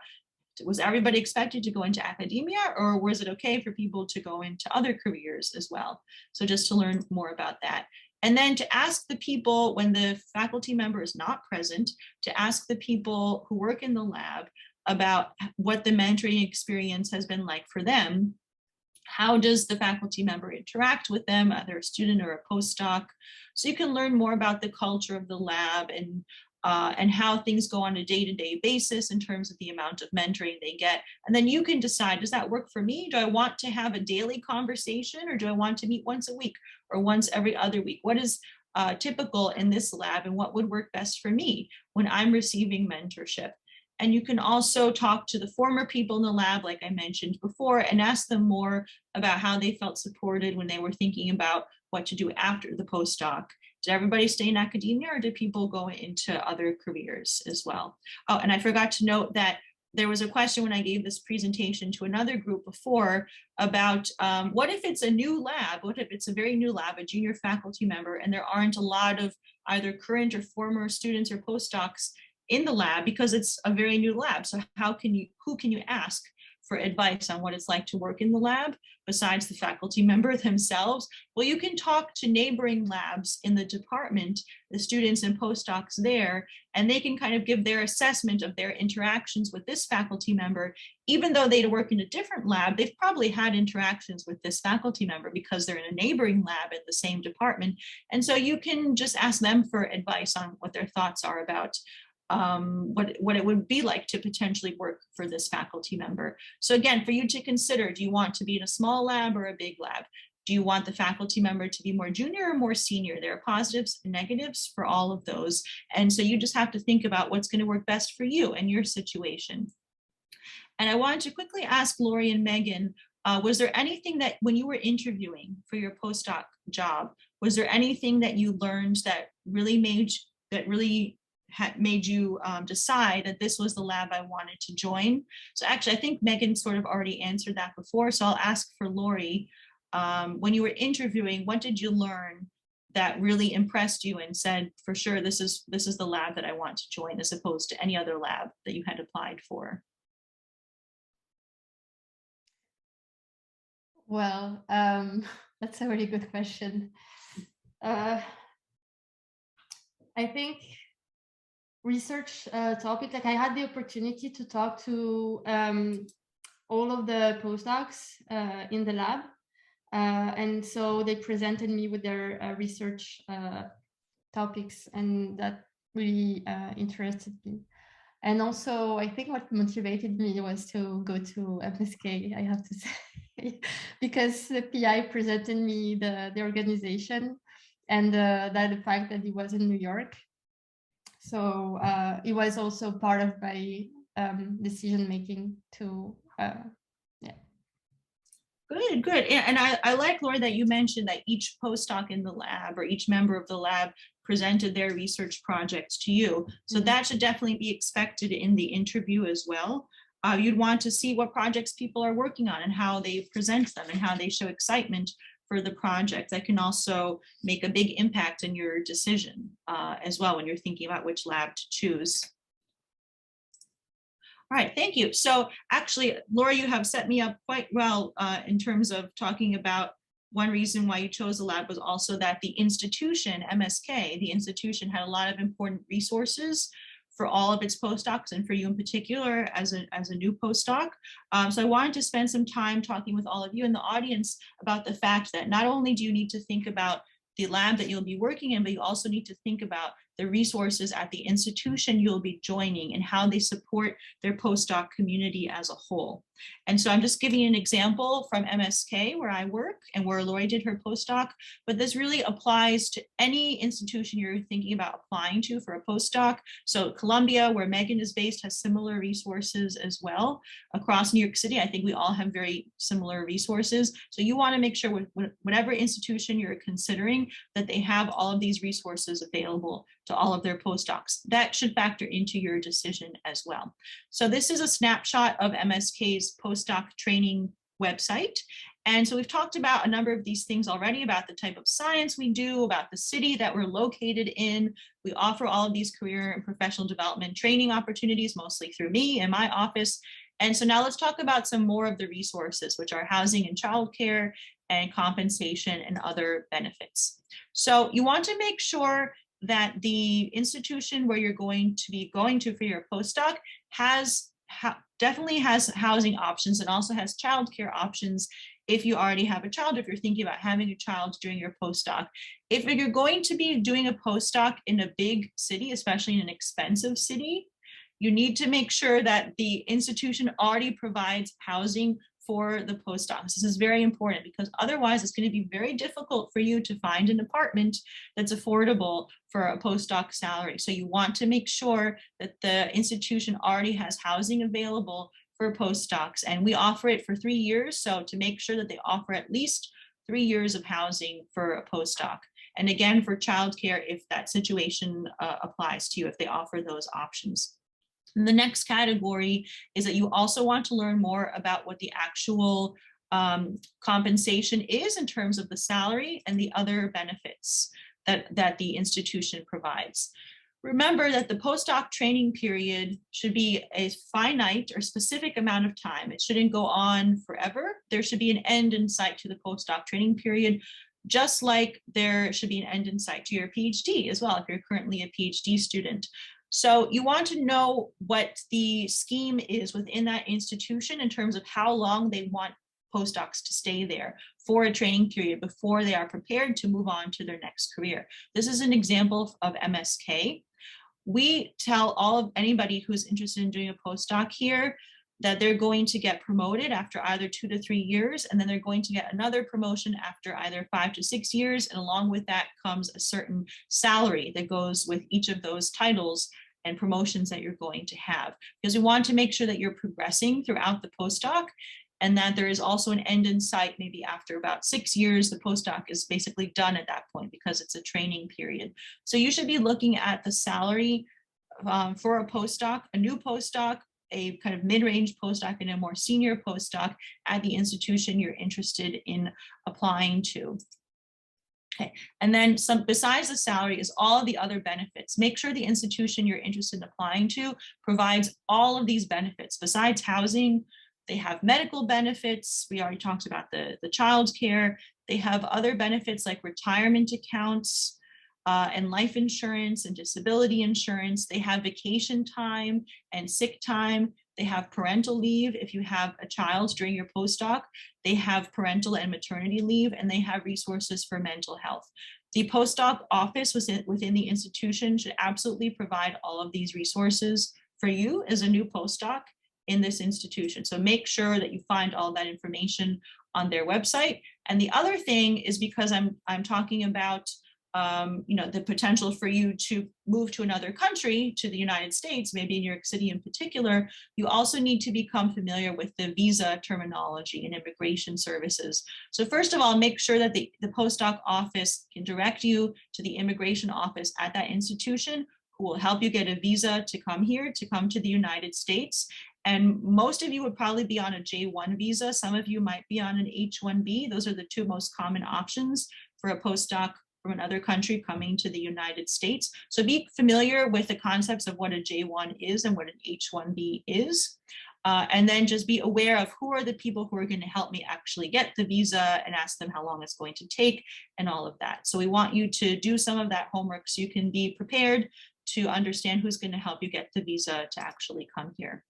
was everybody expected to go into academia, or was it okay for people to go into other careers as well? So just to learn more about that. And then to ask the people, when the faculty member is not present, to ask the people who work in the lab about what the mentoring experience has been like for them. How does the faculty member interact with them, either a student or a postdoc? So you can learn more about the culture of the lab and how things go on a day-to-day basis in terms of the amount of mentoring they get. And then you can decide, does that work for me? Do I want to have a daily conversation, or do I want to meet once a week or once every other week? What is typical in this lab, and what would work best for me when I'm receiving mentorship? And you can also talk to the former people in the lab, like I mentioned before, and ask them more about how they felt supported when they were thinking about what to do after the postdoc. Did everybody stay in academia, or did people go into other careers as well? Oh, and I forgot to note that there was a question when I gave this presentation to another group before about what if it's a new lab? What if it's a very new lab, a junior faculty member, and there aren't a lot of either current or former students or postdocs in the lab because it's a very new lab? So who can you ask for advice on what it's like to work in the lab besides the faculty member themselves? Well, you can talk to neighboring labs in the department, the students and postdocs there, and they can kind of give their assessment of their interactions with this faculty member. Even though they work in a different lab, they've probably had interactions with this faculty member because they're in a neighboring lab at the same department. And so you can just ask them for advice on what their thoughts are about what it would be like to potentially work for this faculty member. So again, for you to consider, do you want to be in a small lab or a big lab? Do you want the faculty member to be more junior or more senior? There are positives and negatives for all of those. And so you just have to think about what's going to work best for you and your situation. And I wanted to quickly ask Lori and Megan, was there anything that when you were interviewing for your postdoc job, was there anything that you learned that really made you decide that this was the lab I wanted to join? So actually, I think Megan sort of already answered that before. So I'll ask for Lori, when you were interviewing, what did you learn that really impressed you and said, for sure, this is the lab that I want to join, as opposed to any other lab that you had applied for? Well, that's a really good question. I think research topic, like I had the opportunity to talk to all of the postdocs in the lab. And so they presented me with their research topics, and that really interested me. And also, I think what motivated me was to go to MSK, I have to say, because the PI presented me the organization and the fact that it was in New York. So it was also part of my decision making to, yeah. Good. And I like, Laura, that you mentioned that each postdoc in the lab or each member of the lab presented their research projects to you. So that should definitely be expected in the interview as well. You'd want to see what projects people are working on and how they present them and how they show excitement for the project. That can also make a big impact in your decision as well when you're thinking about which lab to choose. All right, thank you. So actually, Laura, you have set me up quite well in terms of talking about one reason why you chose the lab was also that the institution, MSK, the institution had a lot of important resources for all of its postdocs and for you in particular as a new postdoc. So I wanted to spend some time talking with all of you in the audience about the fact that not only do you need to think about the lab that you'll be working in, but you also need to think about the resources at the institution you'll be joining and how they support their postdoc community as a whole. And so I'm just giving you an example from MSK where I work and where Lori did her postdoc, but this really applies to any institution you're thinking about applying to for a postdoc. So Columbia, where Megan is based, has similar resources as well. Across New York City, I think we all have very similar resources. So you want to make sure with whatever institution you're considering that they have all of these resources available to all of their postdocs. That should factor into your decision as well. So this is a snapshot of MSK's postdoc training website. And so we've talked about a number of these things already, about the type of science we do, about the city that we're located in. We offer all of these career and professional development training opportunities, mostly through me and my office. And so now let's talk about some more of the resources, which are housing and childcare and compensation and other benefits. So you want to make sure that the institution where you're going to be going to for your postdoc definitely has housing options and also has childcare options if you already have a child, if you're thinking about having a child during your postdoc. If you're going to be doing a postdoc in a big city, especially in an expensive city, you need to make sure that the institution already provides housing for the postdocs. This is very important because otherwise it's going to be very difficult for you to find an apartment that's affordable for a postdoc salary. So you want to make sure that the institution already has housing available for postdocs, and we offer it for 3 years. So to make sure that they offer at least 3 years of housing for a postdoc. And again, for childcare, if that situation applies to you, if they offer those options. And the next category is that you also want to learn more about what the actual compensation is in terms of the salary and the other benefits that the institution provides. Remember that the postdoc training period should be a finite or specific amount of time. It shouldn't go on forever. There should be an end in sight to the postdoc training period, just like there should be an end in sight to your PhD as well, if you're currently a PhD student. So you want to know what the scheme is within that institution in terms of how long they want postdocs to stay there for a training period before they are prepared to move on to their next career. This is an example of MSK. We tell anybody who's interested in doing a postdoc here that they're going to get promoted after either 2 to 3 years, and then they're going to get another promotion after either 5 to 6 years. And along with that comes a certain salary that goes with each of those titles and promotions that you're going to have, because we want to make sure that you're progressing throughout the postdoc and that there is also an end in sight. Maybe after about 6 years, the postdoc is basically done at that point because it's a training period. So you should be looking at the salary for a postdoc, a new postdoc, a kind of mid-range postdoc, and a more senior postdoc at the institution you're interested in applying to. Okay, and then besides the salary is all of the other benefits. Make sure the institution you're interested in applying to provides all of these benefits. Besides housing, they have medical benefits. We already talked about the child care. They have other benefits like retirement accounts and life insurance and disability insurance. They have vacation time and sick time. They have parental leave if you have a child during your postdoc. They have parental and maternity leave, and they have resources for mental health. The postdoc office within the institution should absolutely provide all of these resources for you as a new postdoc in this institution. So make sure that you find all that information on their website. And the other thing is, because I'm talking about the potential for you to move to another country, to the United States, maybe in New York City in particular, you also need to become familiar with the visa terminology and immigration services. So first of all, make sure that the postdoc office can direct you to the immigration office at that institution, who will help you get a visa to come here, to come to the United States. And most of you would probably be on a J1 visa. Some of you might be on an H1B. Those are the two most common options for a postdoc from another country coming to the United States. So be familiar with the concepts of what a J1 is and what an H1B is. And then just be aware of who are the people who are going to help me actually get the visa, and ask them how long it's going to take and all of that. So we want you to do some of that homework so you can be prepared to understand who's going to help you get the visa to actually come here.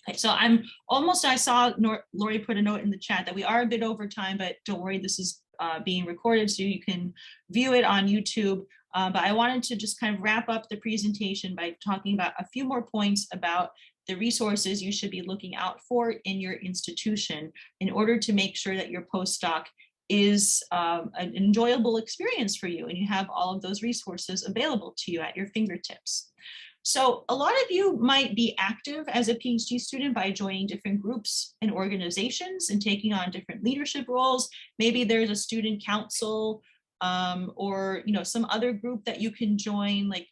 Okay, so I saw Lori put a note in the chat that we are a bit over time, but don't worry, this is being recorded so you can view it on YouTube. But I wanted to just kind of wrap up the presentation by talking about a few more points about the resources you should be looking out for in your institution in order to make sure that your postdoc is an enjoyable experience for you and you have all of those resources available to you at your fingertips. So a lot of you might be active as a PhD student by joining different groups and organizations and taking on different leadership roles. Maybe there's a student council or some other group that you can join, like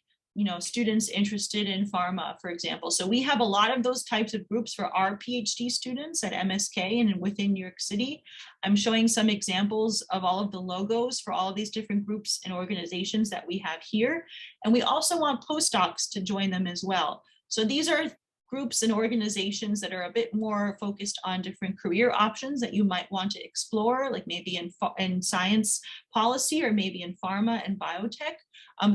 students interested in pharma, for example. So we have a lot of those types of groups for our PhD students at MSK and within New York City. I'm showing some examples of all of the logos for all of these different groups and organizations that we have here. And we also want postdocs to join them as well. So these are groups and organizations that are a bit more focused on different career options that you might want to explore, like maybe in science policy or maybe in pharma and biotech.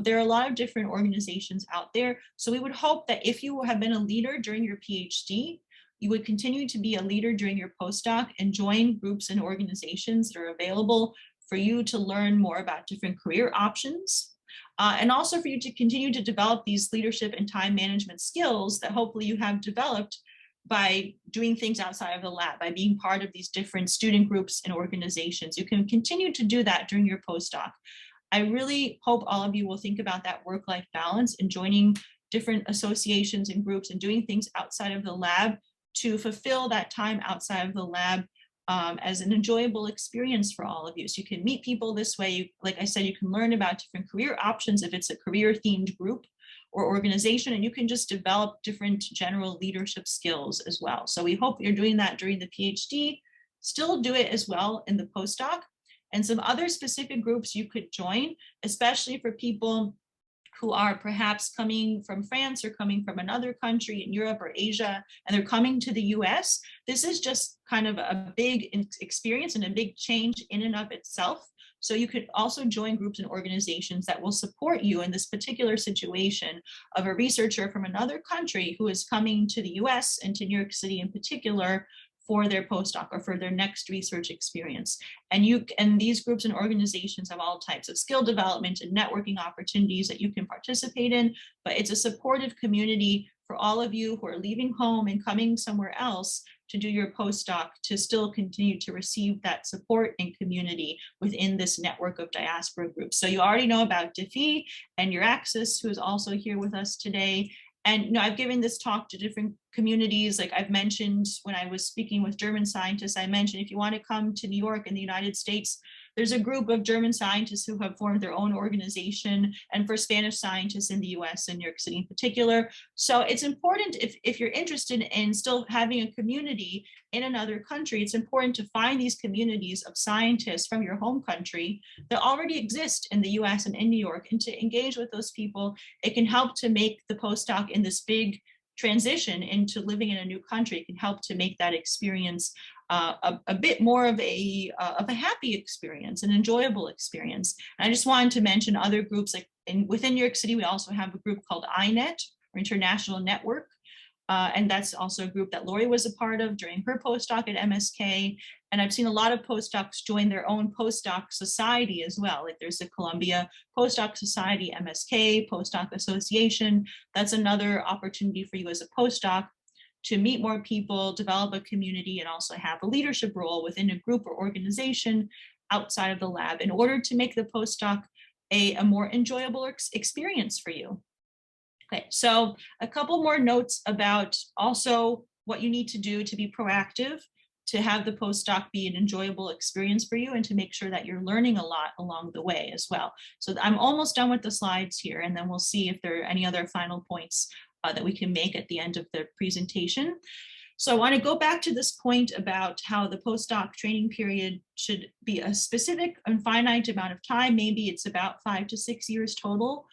There are a lot of different organizations out there. So we would hope that if you have been a leader during your PhD, you would continue to be a leader during your postdoc and join groups and organizations that are available for you to learn more about different career options. And also for you to continue to develop these leadership and time management skills that hopefully you have developed by doing things outside of the lab, by being part of these different student groups and organizations. You can continue to do that during your postdoc. I really hope all of you will think about that work-life balance and joining different associations and groups and doing things outside of the lab to fulfill that time outside of the lab as an enjoyable experience for all of you. So you can meet people this way. Like I said, you can learn about different career options if it's a career themed group or organization, and you can just develop different general leadership skills as well. So we hope you're doing that during the PhD, still do it as well in the postdoc. And some other specific groups you could join, especially for people who are perhaps coming from France or coming from another country in Europe or Asia, and they're coming to the US. This is just kind of a big experience and a big change in and of itself. So you could also join groups and organizations that will support you in this particular situation of a researcher from another country who is coming to the US and to New York City in particular for their postdoc or for their next research experience. And these groups and organizations have all types of skill development and networking opportunities that you can participate in, but it's a supportive community for all of you who are leaving home and coming somewhere else to do your postdoc to still continue to receive that support and community within this network of diaspora groups. So you already know about Defi and your Axis, who is also here with us today. And I've given this talk to different communities. Like I've mentioned when I was speaking with German scientists, I mentioned if you want to come to New York in the United States, there's a group of German scientists who have formed their own organization, and for Spanish scientists in the US and New York City in particular. So it's important if you're interested in still having a community in another country, it's important to find these communities of scientists from your home country that already exist in the US and in New York, and to engage with those people. It can help to make the postdoc in this big transition into living in a new country. It can help to make that experience a bit more of a happy experience, an enjoyable experience. And I just wanted to mention other groups, like within New York City, we also have a group called INET, or International Network. And that's also a group that Lori was a part of during her postdoc at MSK. And I've seen a lot of postdocs join their own postdoc society as well. Like there's the Columbia Postdoc Society, MSK, Postdoc Association. That's another opportunity for you as a postdoc to meet more people, develop a community, and also have a leadership role within a group or organization outside of the lab in order to make the postdoc a more enjoyable experience for you. Okay, so a couple more notes about also what you need to do to be proactive, to have the postdoc be an enjoyable experience for you, and to make sure that you're learning a lot along the way as well. So I'm almost done with the slides here, and then we'll see if there are any other final points that we can make at the end of the presentation. So I want to go back to this point about how the postdoc training period should be a specific and finite amount of time. Maybe it's about 5 to 6 years total.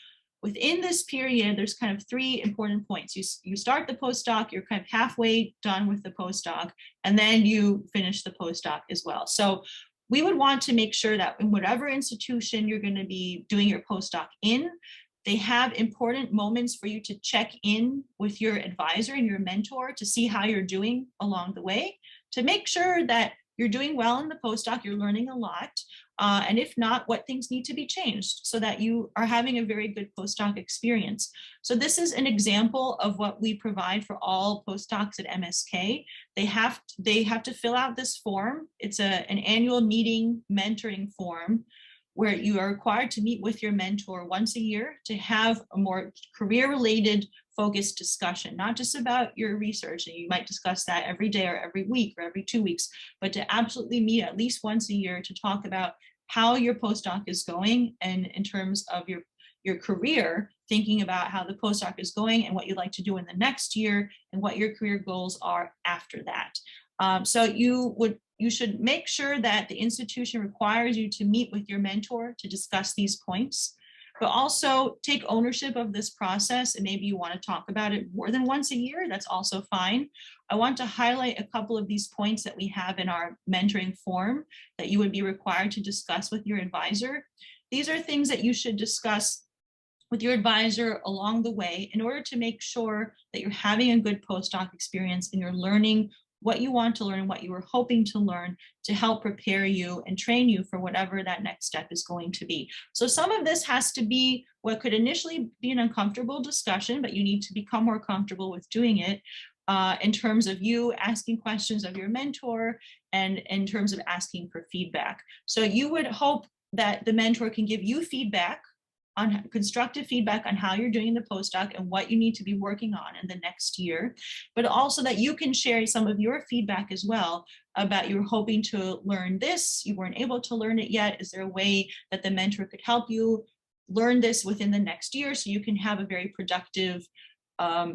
within this period, there's kind of three important points. You start the postdoc, you're kind of halfway done with the postdoc, and then you finish the postdoc as well. So we would want to make sure that in whatever institution you're going to be doing your postdoc in, they have important moments for you to check in with your advisor and your mentor to see how you're doing along the way, to make sure that you're doing well in the postdoc, you're learning a lot, and if not, what things need to be changed so that you are having a very good postdoc experience. So this is an example of what we provide for all postdocs at MSK. They have to fill out this form. It's an annual meeting mentoring form where you are required to meet with your mentor once a year to have a more career-related focused discussion, not just about your research, and you might discuss that every day or every week or every 2 weeks, but to absolutely meet at least once a year to talk about how your postdoc is going, and in terms of your career, thinking about how the postdoc is going and what you'd like to do in the next year and what your career goals are after that. So you should make sure that the institution requires you to meet with your mentor to discuss these points, but also take ownership of this process. And maybe you want to talk about it more than once a year, that's also fine. I want to highlight a couple of these points that we have in our mentoring form that you would be required to discuss with your advisor. These are things that you should discuss with your advisor along the way in order to make sure that you're having a good postdoc experience and you're learning what you want to learn, what you were hoping to learn to help prepare you and train you for whatever that next step is going to be. So some of this has to be what could initially be an uncomfortable discussion, but you need to become more comfortable with doing it in terms of you asking questions of your mentor and in terms of asking for feedback. So you would hope that the mentor can give you feedback, on constructive feedback on how you're doing the postdoc and what you need to be working on in the next year, but also that you can share some of your feedback as well about you're hoping to learn this, you weren't able to learn it yet. Is there a way that the mentor could help you learn this within the next year so you can have a very productive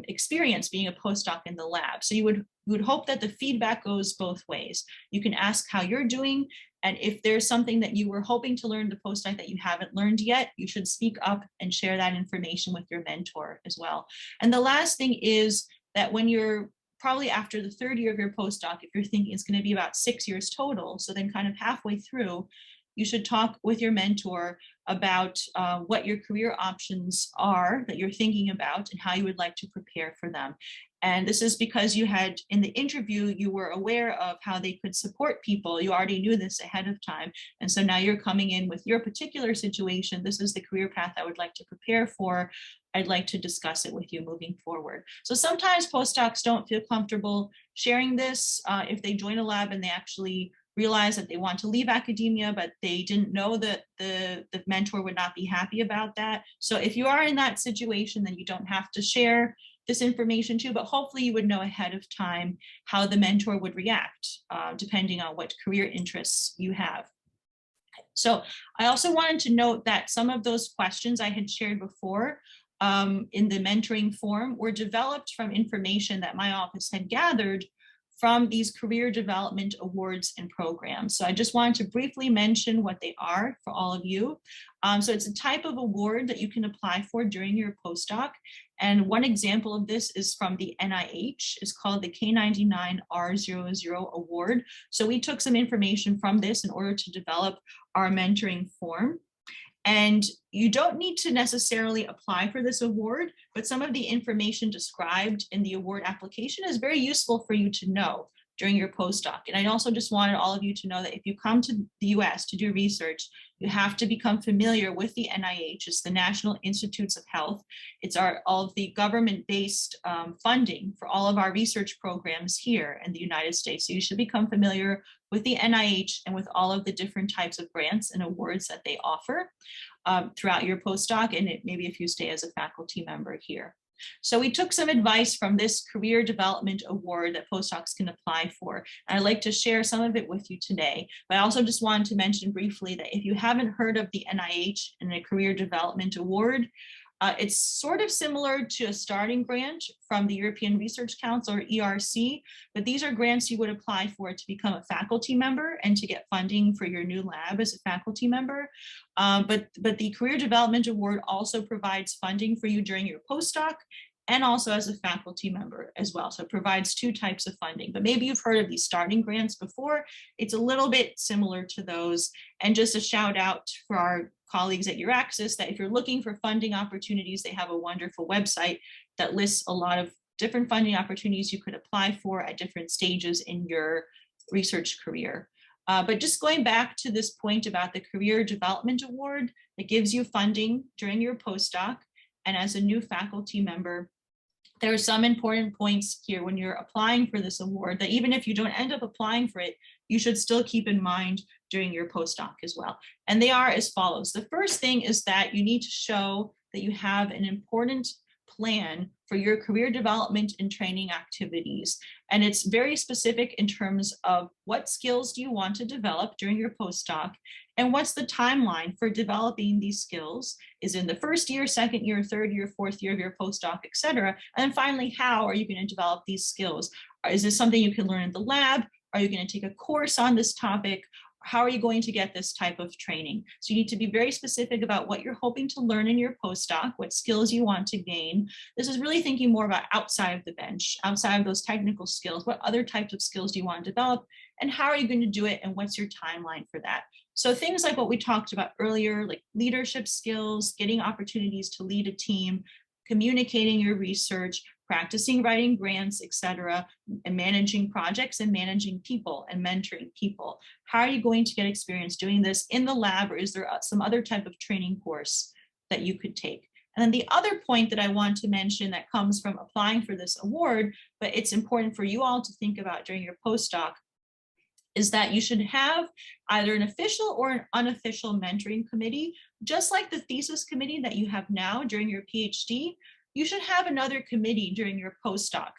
experience being a postdoc in the lab? So you would hope that the feedback goes both ways. You can ask how you're doing, and if there's something that you were hoping to learn the postdoc that you haven't learned yet, you should speak up and share that information with your mentor as well. And the last thing is that when you're probably after the third year of your postdoc, if you're thinking it's going to be about 6 years total, so then kind of halfway through, you should talk with your mentor about what your career options are that you're thinking about and how you would like to prepare for them. And this is because you had, in the interview, you were aware of how they could support people. You already knew this ahead of time. And so now you're coming in with your particular situation. This is the career path I would like to prepare for. I'd like to discuss it with you moving forward. So sometimes postdocs don't feel comfortable sharing this if they join a lab and they actually realize that they want to leave academia, but they didn't know that the mentor would not be happy about that. So if you are in that situation, then you don't have to share this information too, but hopefully you would know ahead of time how the mentor would react depending on what career interests you have. So I also wanted to note that some of those questions I had shared before in the mentoring form were developed from information that my office had gathered from these career development awards and programs. So I just wanted to briefly mention what they are for all of you. So it's a type of award that you can apply for during your postdoc. And one example of this is from the NIH. It's called the K99R00 Award. So we took some information from this in order to develop our mentoring form. And you don't need to necessarily apply for this award, but some of the information described in the award application is very useful for you to know during your postdoc. And I also just wanted all of you to know that if you come to the US to do research, you have to become familiar with the NIH. It's the National Institutes of Health. It's all of the government-based funding for all of our research programs here in the United States. So you should become familiar with the NIH and with all of the different types of grants and awards that they offer throughout your postdoc, and maybe if you stay as a faculty member here. So we took some advice from this career development award that postdocs can apply for. And I'd like to share some of it with you today. But I also just wanted to mention briefly that if you haven't heard of the NIH and a career development award, It's sort of similar to a starting grant from the European Research Council, or ERC, but these are grants you would apply for to become a faculty member and to get funding for your new lab as a faculty member. But the Career Development Award also provides funding for you during your postdoc and also as a faculty member as well. So it provides two types of funding, but maybe you've heard of these starting grants before. It's a little bit similar to those. And just a shout out for our colleagues at EURAXIS that if you're looking for funding opportunities, they have a wonderful website that lists a lot of different funding opportunities you could apply for at different stages in your research career. But just going back to this point about the Career Development Award that gives you funding during your postdoc and as a new faculty member, there are some important points here when you're applying for this award that even if you don't end up applying for it, you should still keep in mind during your postdoc as well. And they are as follows. The first thing is that you need to show that you have an important plan for your career development and training activities. And it's very specific in terms of what skills do you want to develop during your postdoc and what's the timeline for developing these skills is in the first year, second year, third year, fourth year of your postdoc, et cetera. And then finally, how are you going to develop these skills? Is this something you can learn in the lab? Are you going to take a course on this topic? How are you going to get this type of training? So you need to be very specific about what you're hoping to learn in your postdoc, what skills you want to gain. This is really thinking more about outside of the bench, outside of those technical skills. What other types of skills do you want to develop? And how are you going to do it? And what's your timeline for that? So things like what we talked about earlier, like leadership skills, getting opportunities to lead a team, communicating your research, practicing writing grants, et cetera, and managing projects and managing people and mentoring people. How are you going to get experience doing this in the lab, or is there some other type of training course that you could take? And then the other point that I want to mention that comes from applying for this award, but it's important for you all to think about during your postdoc, is that you should have either an official or an unofficial mentoring committee, just like the thesis committee that you have now during your PhD. You should have another committee during your postdoc.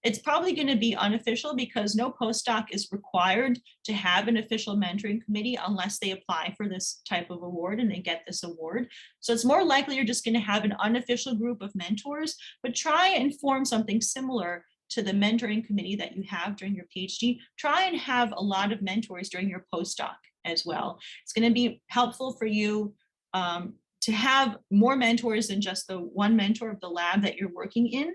It's probably going to be unofficial because no postdoc is required to have an official mentoring committee unless they apply for this type of award and they get this award. So it's more likely you're just going to have an unofficial group of mentors, but try and form something similar to the mentoring committee that you have during your PhD. Try and have a lot of mentors during your postdoc as well. It's going to be helpful for you to have more mentors than just the one mentor of the lab that you're working in.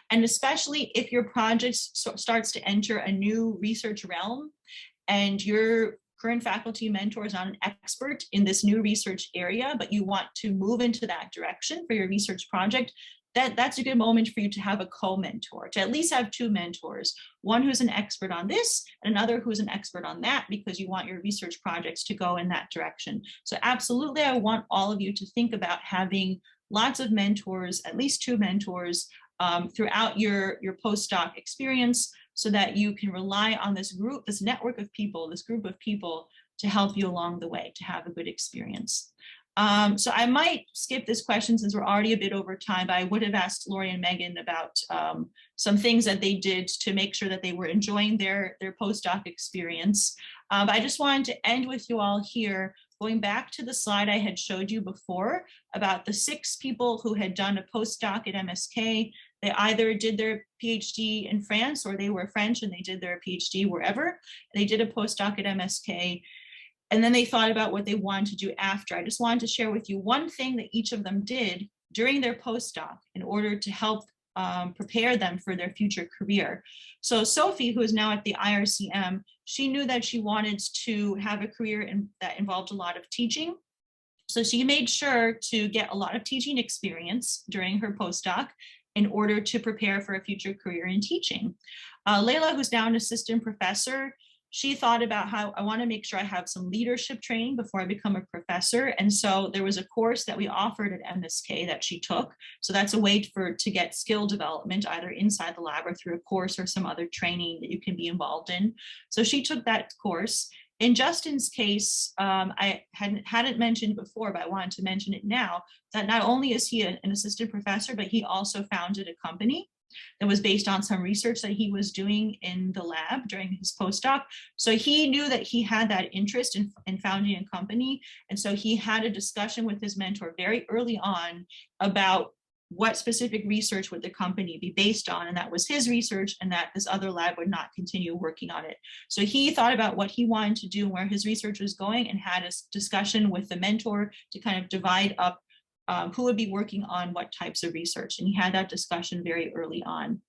And especially if your project starts to enter a new research realm and your current faculty mentor is not an expert in this new research area, but you want to move into that direction for your research project, that's a good moment for you to have a co-mentor, to at least have two mentors, one who's an expert on this and another who's an expert on that, because you want your research projects to go in that direction. So absolutely, I want all of you to think about having lots of mentors, at least two mentors throughout your postdoc experience, so that you can rely on this group, this network of people, this group of people to help you along the way to have a good experience. So I might skip this question since we're already a bit over time, but I would have asked Lori and Megan about some things that they did to make sure that they were enjoying their postdoc experience. But I just wanted to end with you all here, going back to the slide I had showed you before about the 6 people who had done a postdoc at MSK. They either did their PhD in France or they were French and they did their PhD wherever. They did a postdoc at MSK. And then they thought about what they wanted to do after. I just wanted to share with you one thing that each of them did during their postdoc in order to help prepare them for their future career. So Sophie, who is now at the IRCM, she knew that she wanted to have a career that involved a lot of teaching. So she made sure to get a lot of teaching experience during her postdoc in order to prepare for a future career in teaching. Layla, who's now an assistant professor, she thought about how I want to make sure I have some leadership training before I become a professor. And so there was a course that we offered at MSK that she took. So that's a way to get skill development, either inside the lab or through a course or some other training that you can be involved in. So she took that course. In Justin's case, I hadn't mentioned before, but I wanted to mention it now, that not only is he an assistant professor, but he also founded a company. that was based on some research that he was doing in the lab during his postdoc. So he knew that he had that interest in founding a company. And so he had a discussion with his mentor very early on about what specific research would the company be based on, and that was his research, and that this other lab would not continue working on it. So he thought about what he wanted to do, where his research was going, and had a discussion with the mentor to kind of divide up who would be working on what types of research. And he had that discussion very early on.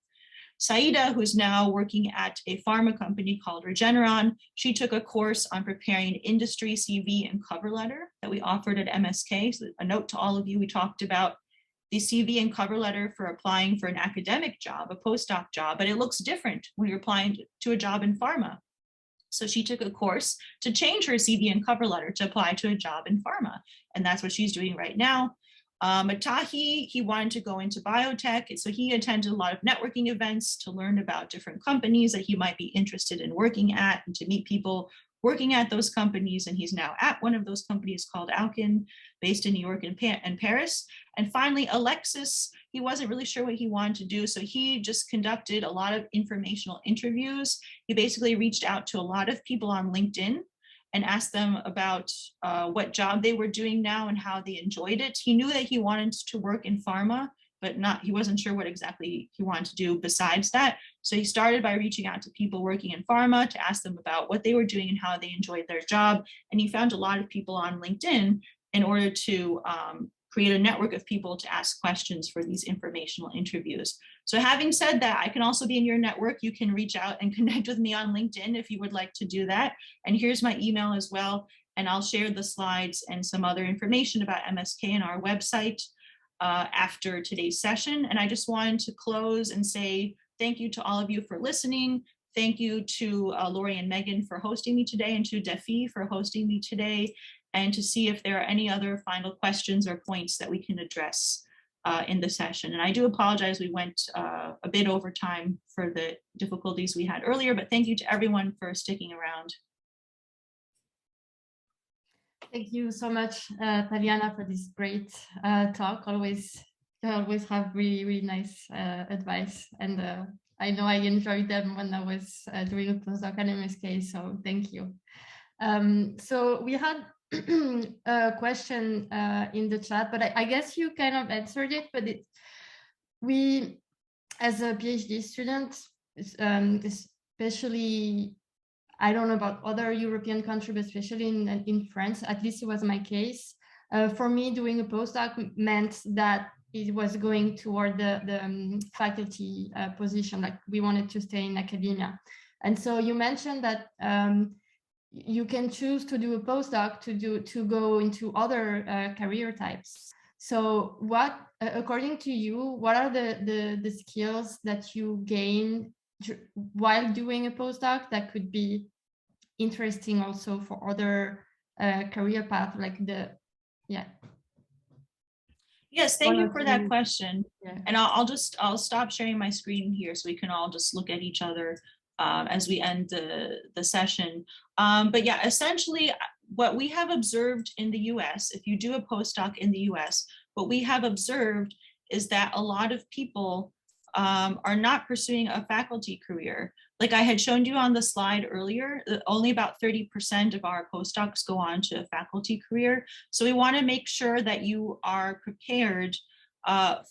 Saida, who's now working at a pharma company called Regeneron, she took a course on preparing an industry CV and cover letter that we offered at MSK. So a note to all of you, we talked about the CV and cover letter for applying for an academic job, a postdoc job, but it looks different when you're applying to a job in pharma. So she took a course to change her CV and cover letter to apply to a job in pharma. And that's what she's doing right now. Matahi, he wanted to go into biotech. So he attended a lot of networking events to learn about different companies that he might be interested in working at and to meet people working at those companies. And he's now at one of those companies called Alkin, based in New York and Paris. And finally, Alexis, he wasn't really sure what he wanted to do. So he just conducted a lot of informational interviews. He basically reached out to a lot of people on LinkedIn and asked them about what job they were doing now and how they enjoyed it. He knew that he wanted to work in pharma, but he wasn't sure what exactly he wanted to do besides that. So he started by reaching out to people working in pharma to ask them about what they were doing and how they enjoyed their job. And he found a lot of people on LinkedIn in order to create a network of people to ask questions for these informational interviews. So having said that, I can also be in your network. You can reach out and connect with me on LinkedIn if you would like to do that. And here's my email as well. And I'll share the slides and some other information about MSK and our website after today's session. And I just wanted to close and say thank you to all of you for listening. Thank you to Lori and Megan for hosting me today, and to Defi for hosting me today, and to see if there are any other final questions or points that we can address in the session. And I do apologize, we went a bit over time for the difficulties we had earlier, but thank you to everyone for sticking around. Thank you so much, Thalyana, for this great talk. You always have really, really nice advice. And I know I enjoyed them when I was doing a postdoc at MSK, so thank you. So we had a question in the chat, but I guess you kind of answered it, but we, as a PhD student, especially, I don't know about other European countries, but especially in France, at least it was my case. For me, doing a postdoc meant that it was going toward the faculty position, like we wanted to stay in academia. And so you mentioned that you can choose to do a postdoc to go into other career types. So what, according to you, what are the skills that you gain while doing a postdoc that could be interesting also for other career paths, like Yes, thank you for that question. Yeah. And I'll stop sharing my screen here so we can all just look at each other as we end the session. But yeah, essentially what we have observed in the US, if you do a postdoc in the US, what we have observed is that a lot of people are not pursuing a faculty career. Like I had shown you on the slide earlier, only about 30% of our postdocs go on to a faculty career. So we want to make sure that you are prepared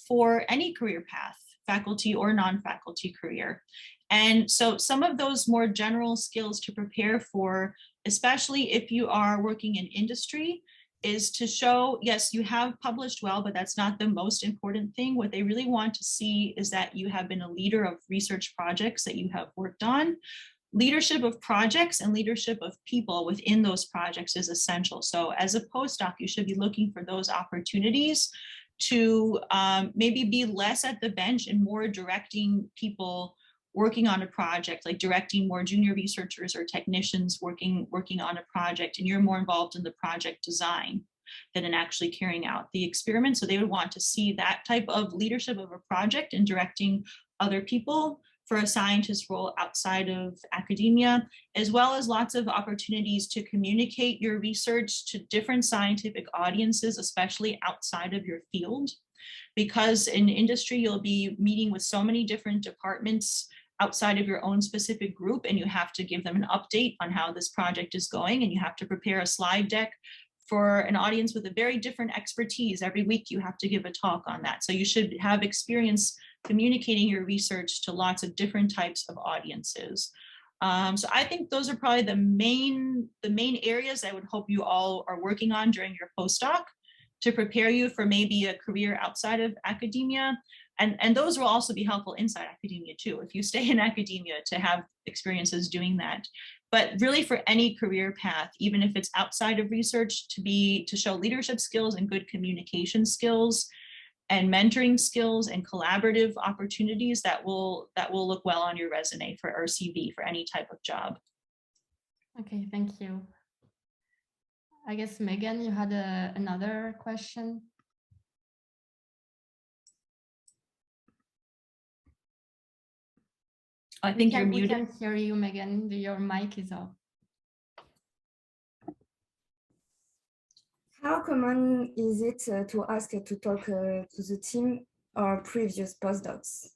for any career path, faculty or non-faculty career. And so some of those more general skills to prepare for, especially if you are working in industry, is to show, yes, you have published well, but that's not the most important thing. What they really want to see is that you have been a leader of research projects that you have worked on. Leadership of projects and leadership of people within those projects is essential. So as a postdoc, you should be looking for those opportunities to maybe be less at the bench and more directing people working on a project, like directing more junior researchers or technicians working on a project, and you're more involved in the project design than in actually carrying out the experiment. So they would want to see that type of leadership of a project and directing other people for a scientist role outside of academia, as well as lots of opportunities to communicate your research to different scientific audiences, especially outside of your field. because in industry, you'll be meeting with so many different departments outside of your own specific group, and you have to give them an update on how this project is going, and you have to prepare a slide deck for an audience with a very different expertise. Every week you have to give a talk on that. So you should have experience communicating your research to lots of different types of audiences. So I think those are probably the main areas I would hope you all are working on during your postdoc to prepare you for maybe a career outside of academia. And those will also be helpful inside academia too, if you stay in academia, to have experiences doing that. But really for any career path, even if it's outside of research, to show leadership skills and good communication skills and mentoring skills and collaborative opportunities that will look well on your resume for or CV for any type of job. Okay, thank you. I guess Megan, you had another question. I think you're muted. We can't hear you, Megan. Your mic is off. How common is it to ask to talk to the team or previous postdocs?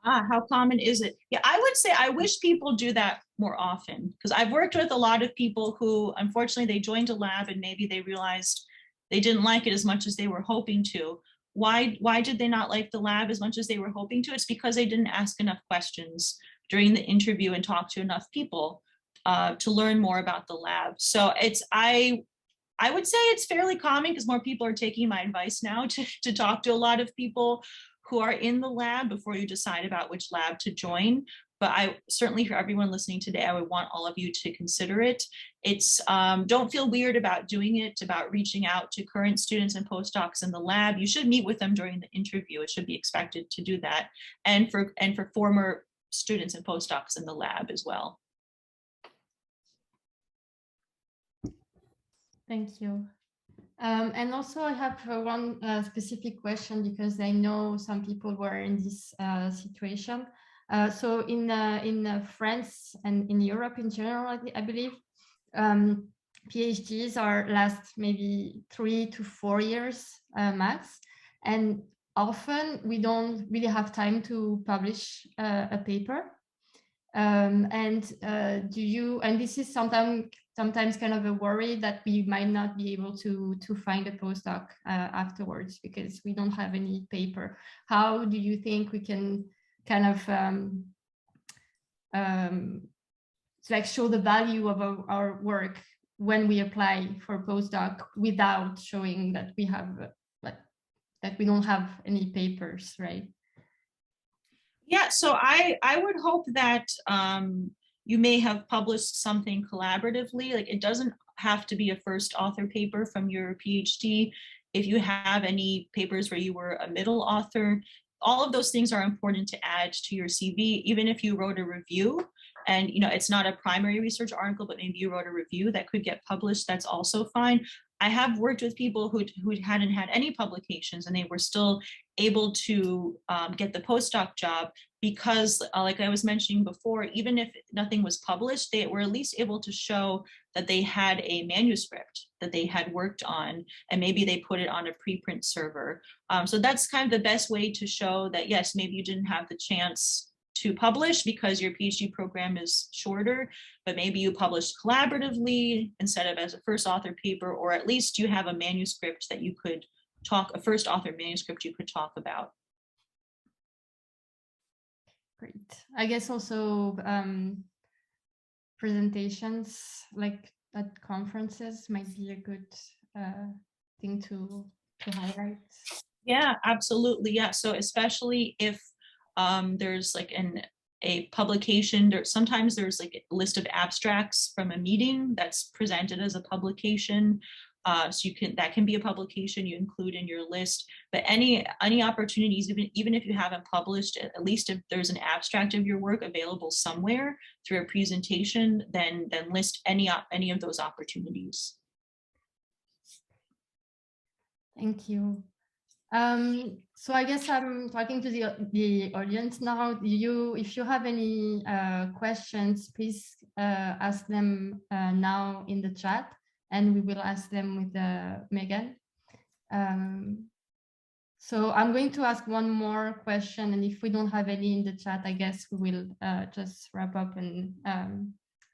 How common is it? Yeah, I would say I wish people do that more often, because I've worked with a lot of people who, unfortunately, they joined a lab and maybe they realized they didn't like it as much as they were hoping to. Why did they not like the lab as much as they were hoping to? It's because they didn't ask enough questions during the interview and talk to enough people to learn more about the lab. So I would say it's fairly common, because more people are taking my advice now to talk to a lot of people who are in the lab before you decide about which lab to join. But I certainly, for everyone listening today, I would want all of you to consider it. It's don't feel weird about doing it, about reaching out to current students and postdocs in the lab. You should meet with them during the interview. It should be expected to do that. And for former students and postdocs in the lab as well. Thank you. And also I have one specific question, because I know some people were in this situation. So in France and in Europe in general, I believe, PhDs are last maybe 3 to 4 years max. And often we don't really have time to publish a paper. And this is sometimes kind of a worry that we might not be able to find a postdoc afterwards because we don't have any paper. How do you think we can kind of like show the value of our work when we apply for postdoc without showing that we have that we don't have any papers, right? Yeah, so I would hope that you may have published something collaboratively. Like, it doesn't have to be a first author paper from your PhD. If you have any papers where you were a middle author, all of those things are important to add to your CV. Even if you wrote a review and it's not a primary research article, but maybe you wrote a review that could get published, that's also fine. I have worked with people who hadn't had any publications and they were still able to get the postdoc job because, like I was mentioning before, even if nothing was published, they were at least able to show that they had a manuscript that they had worked on, and maybe they put it on a preprint server. So that's kind of the best way to show that, yes, maybe you didn't have the chance to publish because your PhD program is shorter, but maybe you published collaboratively instead of as a first author paper, or at least you have a manuscript that you could talk, a first author manuscript you could talk about. Great. I guess also presentations like at conferences might be a good thing to highlight. Yeah, absolutely. Yeah. So especially if there's like a publication, sometimes there's like a list of abstracts from a meeting that's presented as a publication. So that can be a publication you include in your list. But any opportunities, even if you haven't published, at least if there's an abstract of your work available somewhere through a presentation, then list any of those opportunities. Thank you. So I guess I'm talking to the audience now. If you have any questions, please ask them now in the chat, and we will ask them with Megan. So I'm going to ask one more question, and if we don't have any in the chat, I guess we will just wrap up and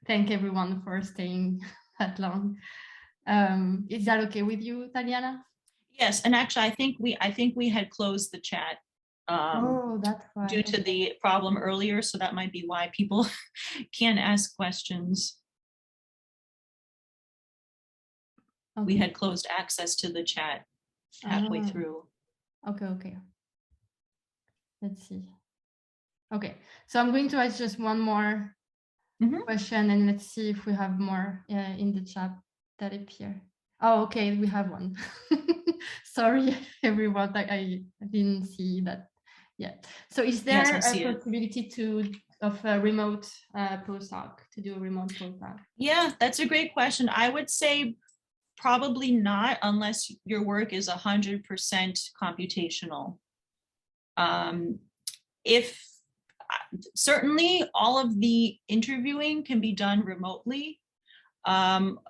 thank everyone for staying that long. Is that okay with you, Thalyana? Yes, and actually, I think we had closed the chat Oh, that's why. due to the problem earlier, so that might be why people can't ask questions. Okay. We had closed access to the chat halfway through. Okay. Let's see. Okay, so I'm going to ask just one more question, and let's see if we have more in the chat that appear. Oh, okay, we have one. Sorry, everyone, I didn't see that yet. So is there a possibility of a remote postdoc, to do a remote postdoc? Yeah, that's a great question. I would say probably not, unless your work is 100% computational. If certainly all of the interviewing can be done remotely.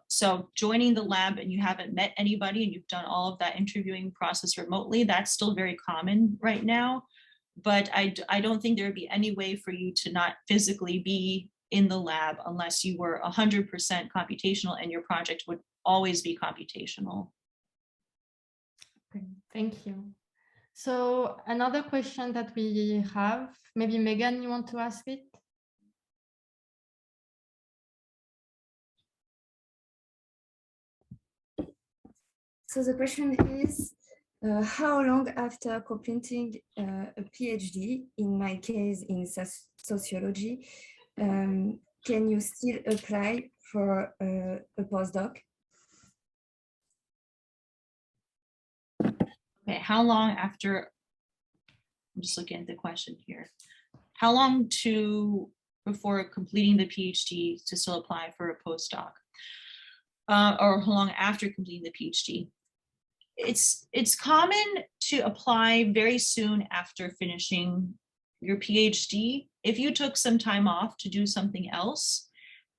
So joining the lab and you haven't met anybody and you've done all of that interviewing process remotely, that's still very common right now. But I don't think there would be any way for you to not physically be in the lab unless you were 100% computational and your project would always be computational. Okay, thank you. So another question that we have, maybe Megan, you want to ask it? So the question is, how long after completing a PhD, in my case in sociology, can you still apply for a postdoc? Okay, how long after, I'm just looking at the question here. How long before completing the PhD to still apply for a postdoc? Or how long after completing the PhD? It's common to apply very soon after finishing your PhD. If you took some time off to do something else,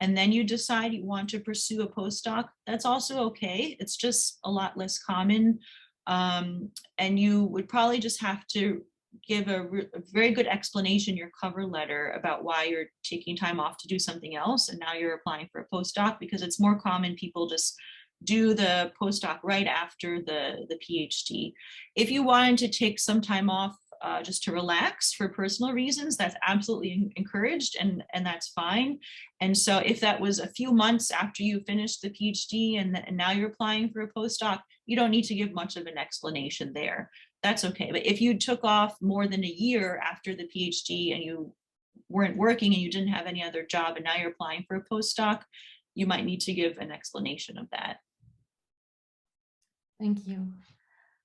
and then you decide you want to pursue a postdoc, that's also okay. It's just a lot less common. And you would probably just have to give a very good explanation in your cover letter about why you're taking time off to do something else and now you're applying for a postdoc, because it's more common people just do the postdoc right after the PhD. If you wanted to take some time off just to relax for personal reasons, that's absolutely encouraged, and that's fine. And so if that was a few months after you finished the PhD and now you're applying for a postdoc, you don't need to give much of an explanation there. That's okay. But if you took off more than a year after the PhD and you weren't working and you didn't have any other job and now you're applying for a postdoc, you might need to give an explanation of that. Thank you.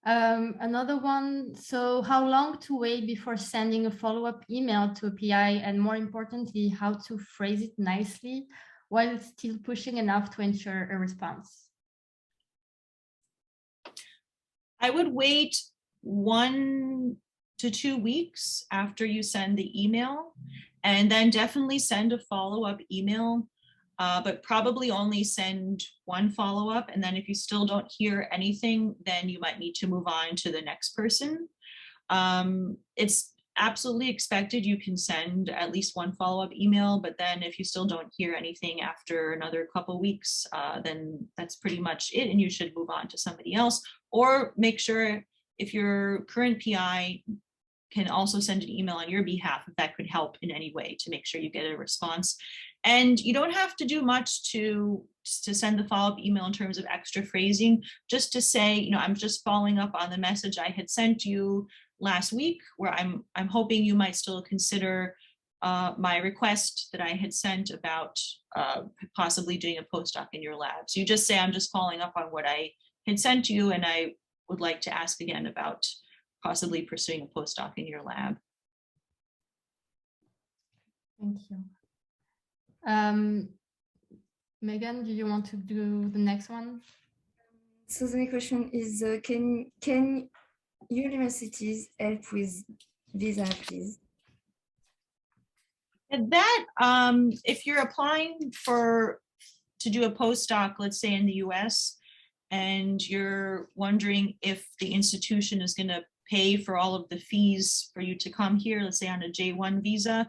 Another one, so how long to wait before sending a follow-up email to a PI, and more importantly, how to phrase it nicely while still pushing enough to ensure a response? I would wait 1 to 2 weeks after you send the email, and then definitely send a follow-up email. But probably only send one follow-up, and then if you still don't hear anything, then you might need to move on to the next person. It's absolutely expected you can send at least one follow-up email, but then if you still don't hear anything after another couple weeks, then that's pretty much it, and you should move on to somebody else. Or make sure if your current PI can also send an email on your behalf, if that could help in any way to make sure you get a response. And you don't have to do much to send the follow-up email in terms of extra phrasing, just to say, you know, I'm just following up on the message I had sent you last week, where I'm hoping you might still consider my request that I had sent about possibly doing a postdoc in your lab. So you just say, I'm just following up on what I had sent you, and I would like to ask again about possibly pursuing a postdoc in your lab. Thank you. Megan, do you want to do the next one? So the next question is, can universities help with visa, please? And that, if you're applying to do a postdoc, let's say in the US, and you're wondering if the institution is going to pay for all of the fees for you to come here, let's say on a J1 visa.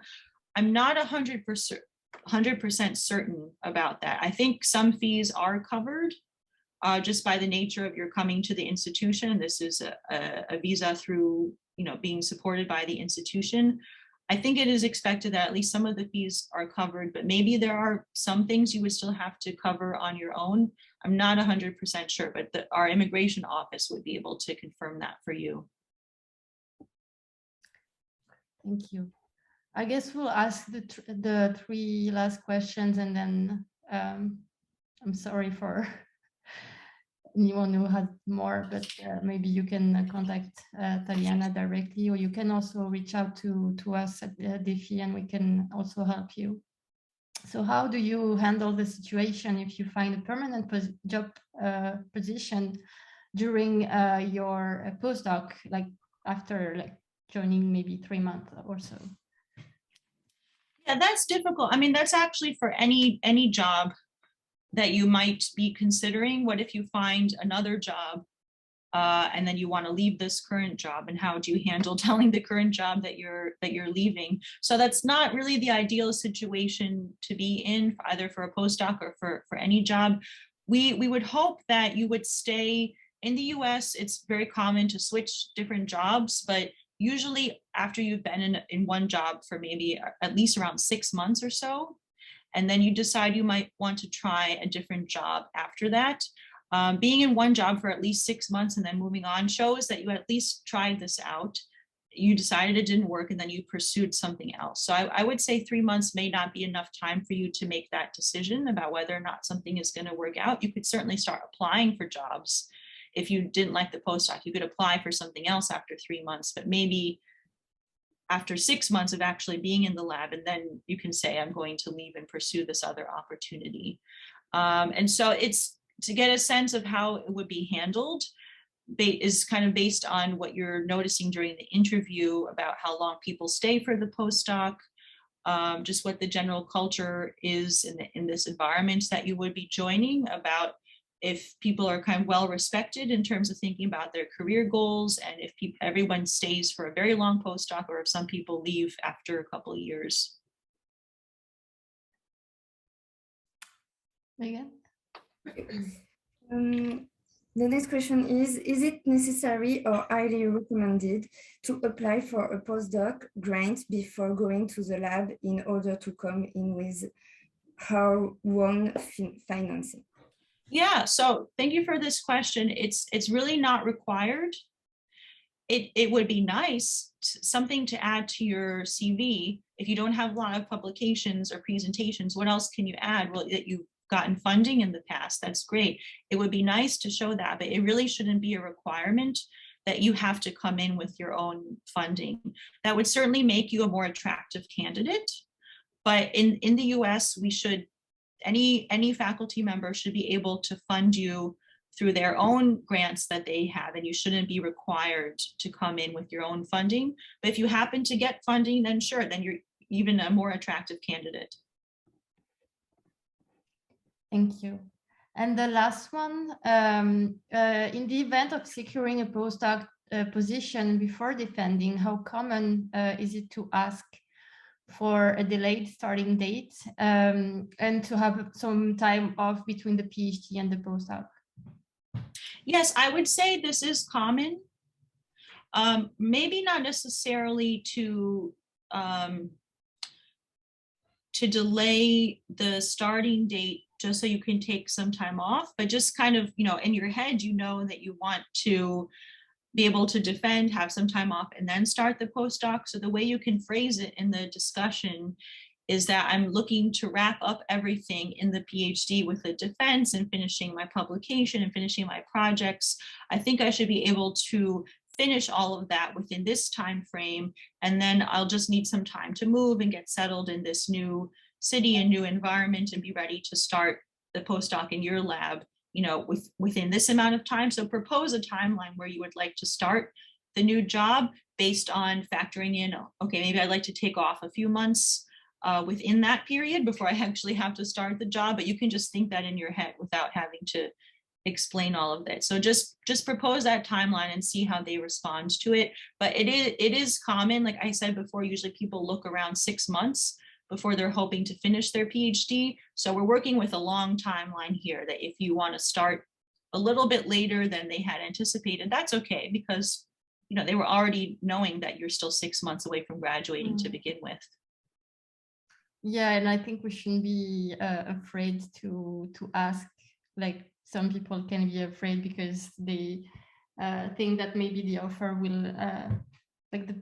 I'm not 100% certain about that. I think some fees are covered just by the nature of your coming to the institution. This is a visa through, being supported by the institution. I think it is expected that at least some of the fees are covered, but maybe there are some things you would still have to cover on your own. I'm not 100% sure, but our immigration office would be able to confirm that for you. Thank you. I guess we'll ask the three last questions, and then I'm sorry for anyone who has more, but maybe you can contact Thalyana directly, or you can also reach out to us at DEFI, and we can also help you. So how do you handle the situation if you find a permanent job position during your postdoc, like after joining maybe 3 months or so? Yeah, that's difficult. I mean, that's actually for any job that you might be considering. What if you find another job and then you want to leave this current job, and how do you handle telling the current job that you're leaving? So that's not really the ideal situation to be in, either for a postdoc or for any job. We would hope that you would stay in the US. It's very common to switch different jobs, but usually after you've been in one job for maybe at least around 6 months or so, and then you decide you might want to try a different job after that. Being in one job for at least 6 months and then moving on shows that you at least tried this out. You decided it didn't work, and then you pursued something else. So I would say 3 months may not be enough time for you to make that decision about whether or not something is going to work out. You could certainly start applying for jobs. If you didn't like the postdoc, you could apply for something else after 3 months, but maybe after 6 months of actually being in the lab, and then you can say, I'm going to leave and pursue this other opportunity. And so it's to get a sense of how it would be handled is kind of based on what you're noticing during the interview about how long people stay for the postdoc, just what the general culture is in this environment that you would be joining, about if people are kind of well respected in terms of thinking about their career goals, and if everyone stays for a very long postdoc, or if some people leave after a couple of years. Megan? The next question is it necessary or highly recommended to apply for a postdoc grant before going to the lab in order to come in with her own financing? Yeah, so thank you for this question. It's really not required. It would be nice, something to add to your CV. If you don't have a lot of publications or presentations, what else can you add? Well, that you've gotten funding in the past, that's great. It would be nice to show that, but it really shouldn't be a requirement that you have to come in with your own funding. That would certainly make you a more attractive candidate. But in the US, we should, any faculty member should be able to fund you through their own grants that they have, and you shouldn't be required to come in with your own funding. But if you happen to get funding, then sure, then you're even a more attractive candidate. Thank you. And the last one, in the event of securing a postdoc position before defending, how common is it to ask for a delayed starting date and to have some time off between the PhD and the postdoc? Yes, I would say this is common. Maybe not necessarily to delay the starting date just so you can take some time off, but just kind of, in your head, that you want to be able to defend, have some time off, and then start the postdoc. So the way you can phrase it in the discussion is that I'm looking to wrap up everything in the PhD with the defense and finishing my publication and finishing my projects. I think I should be able to finish all of that within this time frame, and then I'll just need some time to move and get settled in this new city and new environment and be ready to start the postdoc in your lab, within this amount of time. So propose a timeline where you would like to start the new job based on factoring in, okay, maybe I'd like to take off a few months within that period before I actually have to start the job, but you can just think that in your head without having to explain all of that. So just propose that timeline and see how they respond to it. But it is common, like I said before, usually people look around 6 months before they're hoping to finish their PhD. So we're working with a long timeline here, that if you want to start a little bit later than they had anticipated, that's okay, because they were already knowing that you're still 6 months away from graduating to begin with. Yeah, and I think we shouldn't be afraid to ask. Like, some people can be afraid because they think that maybe the offer will, like the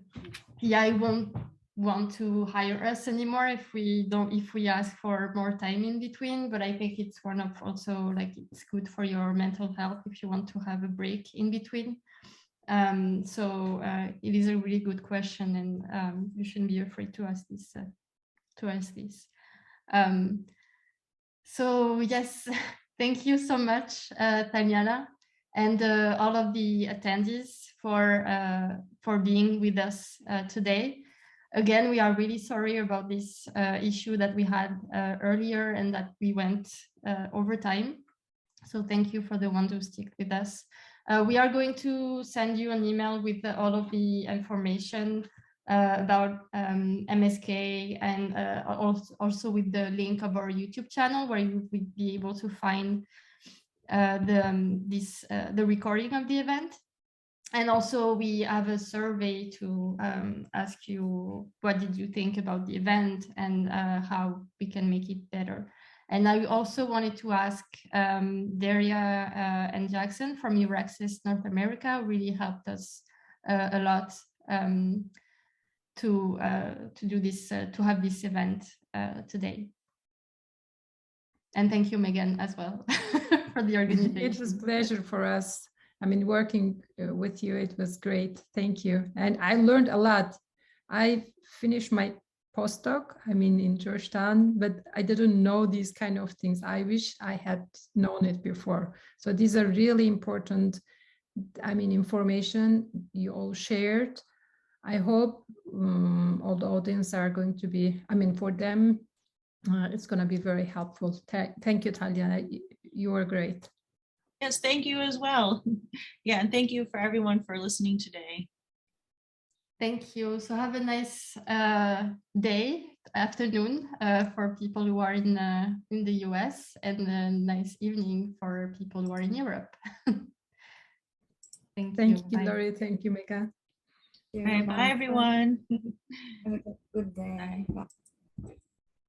PI won't want to hire us anymore if we ask for more time in between. But I think it's one of also, like, it's good for your mental health if you want to have a break in between. So it is a really good question, and you shouldn't be afraid to ask this. So yes, thank you so much, Thalyana, and all of the attendees for being with us today. Again, we are really sorry about this issue that we had earlier and that we went over time. So thank you for the one to stick with us. We are going to send you an email with all of the information about MSK, and also with the link of our YouTube channel, where you will be able to find the recording of the event. And also we have a survey to ask you, what did you think about the event, and how we can make it better. And I also wanted to ask Daria and Jackson from Euraccess North America, really helped us a lot to do this, to have this event today. And thank you, Megan, as well, for the organization. It was a pleasure for us. I mean, working with you, it was great. Thank you. And I learned a lot. I finished my postdoc, in Georgetown, but I didn't know these kind of things. I wish I had known it before. So these are really important, information you all shared. I hope all the audience are going to be, for them, it's going to be very helpful. Thank you, Thalyana. You were great. Yes, thank you as well. Yeah, and thank you for everyone for listening today. Thank you. So have a nice afternoon for people who are in the US, and a nice evening for people who are in Europe. Thank you, Laurie. Thank you, Megan. Bye, everyone. Have a good day. Bye.